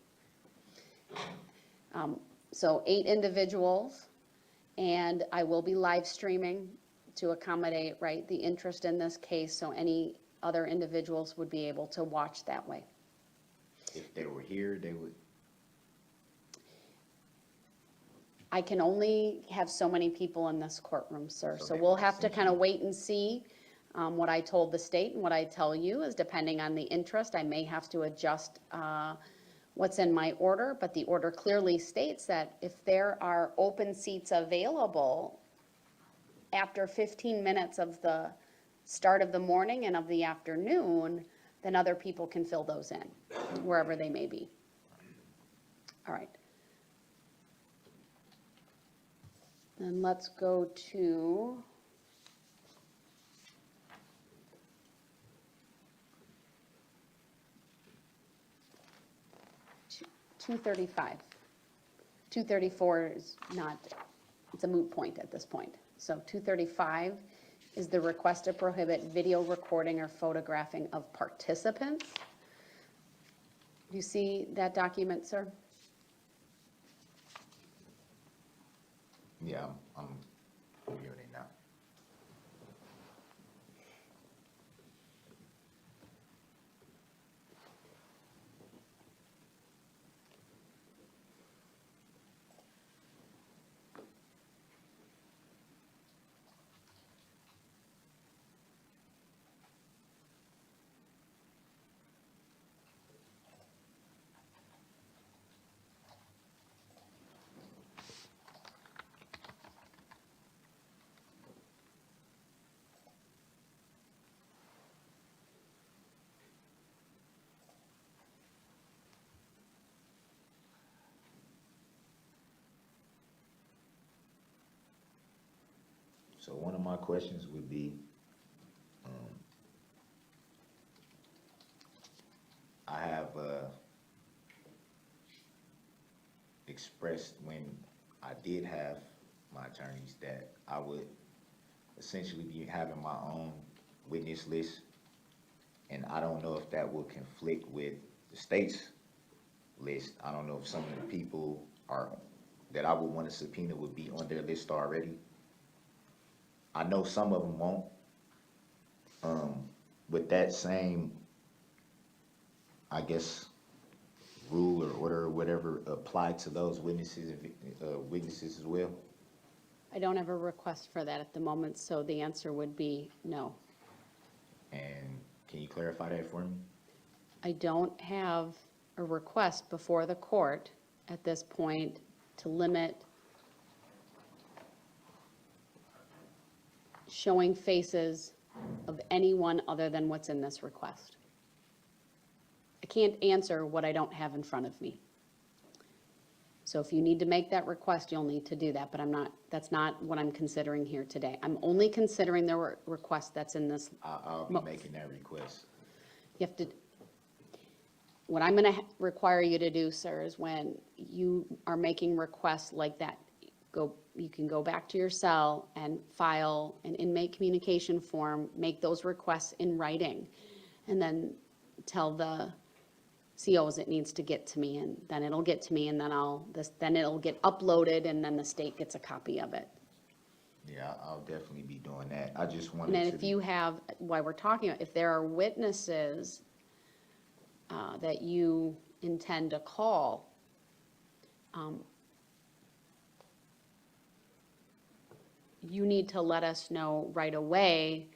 So 8 individuals, and I will be live streaming to accommodate, right, the interest in this case, so any other individuals would be able to watch that way. If they were here, they would. I can only have so many people in this courtroom, sir, So so they we'll would have to kind of essentially- wait and see. What I told the state and what I tell you is depending on the interest, I may have to adjust what's in my order, but the order clearly states that if there are open seats available after 15 minutes of the start of the morning and of the afternoon, then other people can fill those in, wherever they may be. All right. Then let's go to $235. 234 is not, it's a moot point at this point. So 235 is the request to prohibit video recording or photographing of participants. Do you see that document, sir? Yeah, I'm viewing it now. So one of my questions would be, I have expressed when I did have my attorneys that I would essentially be having my own witness list, and I don't know if that would conflict with the state's list. I don't know if some of the people that I would want to subpoena would be on their list already. I know some of them won't. With that same, I guess, rule or order or whatever apply to those witnesses as well? I don't have a request for that at the moment, so the answer would be no. And can you clarify that for me? I don't have a request before the court at this point to limit showing faces of anyone other than what's in this request. I can't answer what I don't have in front of me. So if you need to make that request, you'll need to do that, but that's not what I'm considering here today. I'm only considering the request that's in this. I'll be making that request. You have to, what I'm going to require you to do, sir, is when you are making requests like that, you can go back to your cell and file an inmate communication form, make those requests in writing, and then tell the COs it needs to get to me, and then it'll get to me, and then it'll get uploaded, and then the state gets a copy of it. Yeah, I'll definitely be doing that. I just And wanted then to. if you have, while we're talking, if there are witnesses that you intend to call, you need to let us know right away.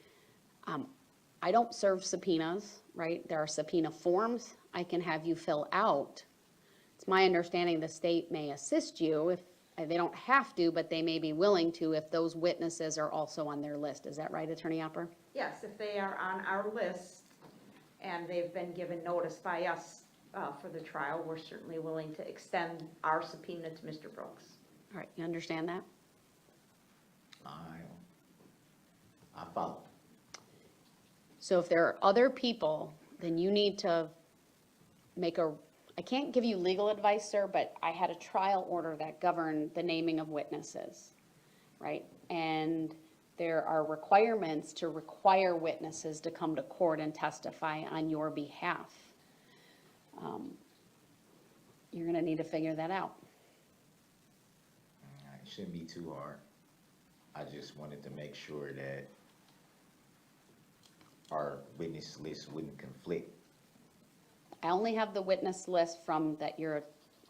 I don't serve subpoenas, right? There are subpoena forms I can have you fill out. It's my understanding the state may assist you if they don't have to, but they may be willing to if those witnesses are also on their list. Is that right, Attorney Opper? Yes, if they are on our list and they've been given notice by us for the trial, we're certainly willing to extend our subpoena to Mr. Brooks. All right, you understand that? I follow. So if there are other people, then you need to I can't give you legal advice, sir, but I had a trial order that governed the naming of witnesses, right? And there are requirements to require witnesses to come to court and testify on your behalf. You're going to need to figure that out. It shouldn't be too hard. I just wanted to make sure that our witness list wouldn't conflict. I only have the witness list from that your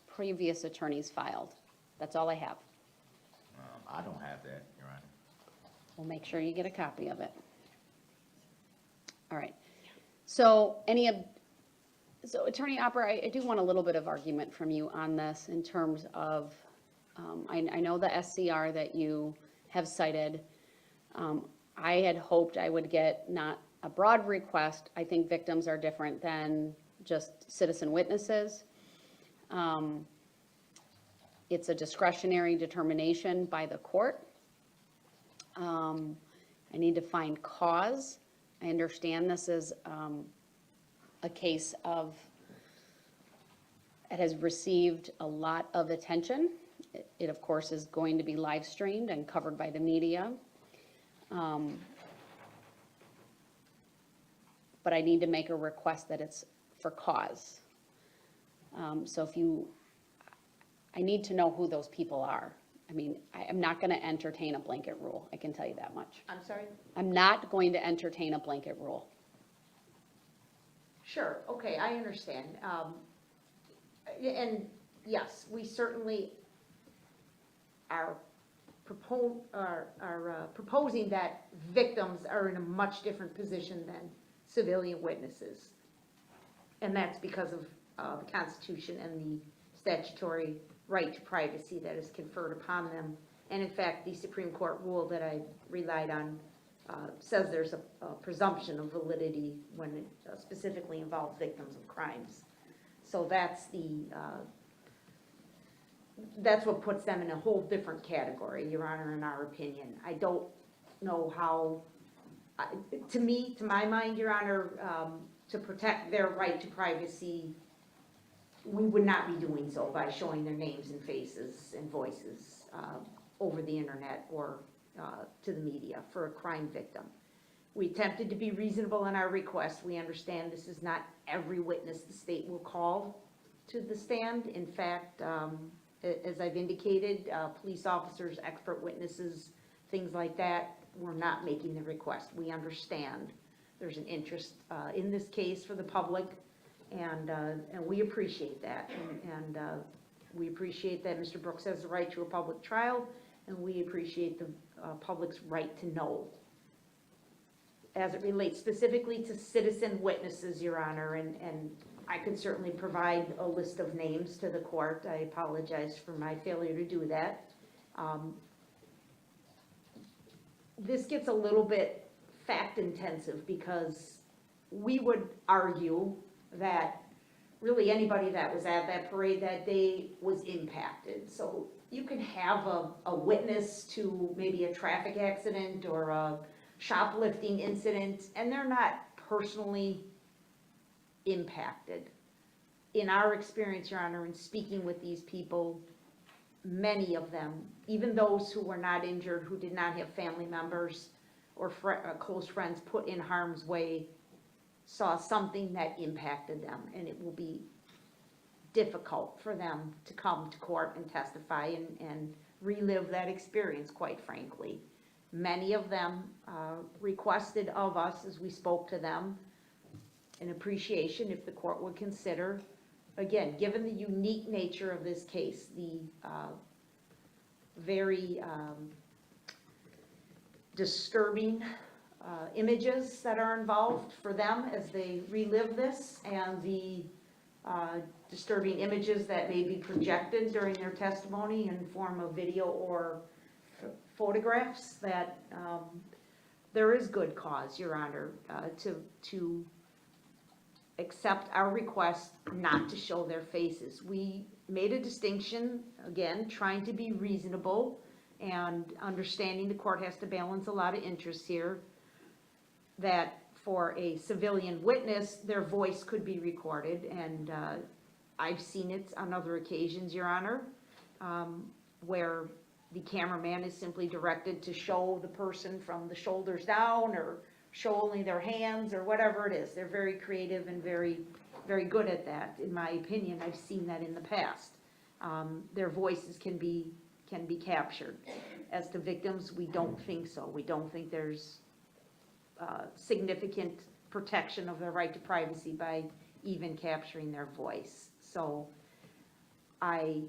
previous attorneys filed. That's all I have. I don't have that, Your Honor. We'll make sure you get a copy of it. All right. So Attorney Opper, I do want a little bit of argument from you on this in terms of, I know the SCR that you have cited. I had hoped I would get not a broad request. I think victims are different than just citizen witnesses. It's a discretionary determination by the court. I need to find cause. I understand this is a case of, it has received a lot of attention. It of course is going to be live streamed and covered by the media. But I need to make a request that it's for cause. So I need to know who those people are. I mean, I'm not going to entertain a blanket rule, I can tell you that much. I'm sorry? I'm not going to entertain a blanket rule. Sure, okay, I understand. And yes, we certainly are proposing that victims are in a much different position than civilian witnesses. And that's because of the Constitution and the statutory right to privacy that is conferred upon them. And in fact, the Supreme Court rule that I relied on says there's a presumption of validity when it specifically involves victims of crimes. So that's what puts them in a whole different category, Your Honor, in our opinion. I don't know how, to my mind, Your Honor, to protect their right to privacy, we would not be doing so by showing their names and faces and voices over the internet or to the media for a crime victim. We attempted to be reasonable in our request. We understand this is not every witness the state will call to the stand. In fact, as I've indicated, police officers, expert witnesses, things like that, we're not making the request. We understand there's an interest in this case for the public, and we appreciate that. And we appreciate that Mr. Brooks has the right to a public trial, and we appreciate the public's right to know. As it relates specifically to citizen witnesses, Your Honor, and I could certainly provide a list of names to the court. I apologize for my failure to do that. this gets a little bit fact intensive because we would argue that really anybody that was at that parade that day was impacted. So you can have a witness to maybe a traffic accident or a shoplifting incident, and they're not personally impacted. In our experience, Your Honor, in speaking with these people, many of them, even those who were not injured, who did not have family members or close friends put in harm's way, saw something that impacted them, and it will be difficult for them to come to court and testify and relive that experience, quite frankly. Many of them requested of us, as we spoke to them, an appreciation if the court would consider, again, given the unique nature of this case, the very disturbing images that are involved for them as they relive this, and the disturbing images that may be projected during their testimony in form of video or photographs, that there is good cause, Your Honor, to accept our request not to show their faces. We made a distinction, again, trying to be reasonable and understanding the court has to balance a lot of interests here, that for a civilian witness, their voice could be recorded, and I've seen it on other occasions, Your Honor, where the cameraman is simply directed to show the person from the shoulders down or show only their hands or whatever it is. They're very creative and very, very good at that. In my opinion, I've seen that in the past. Their voices can be captured. As to victims, we don't think so. We don't think there's significant protection of their right to privacy by even capturing their voice. So I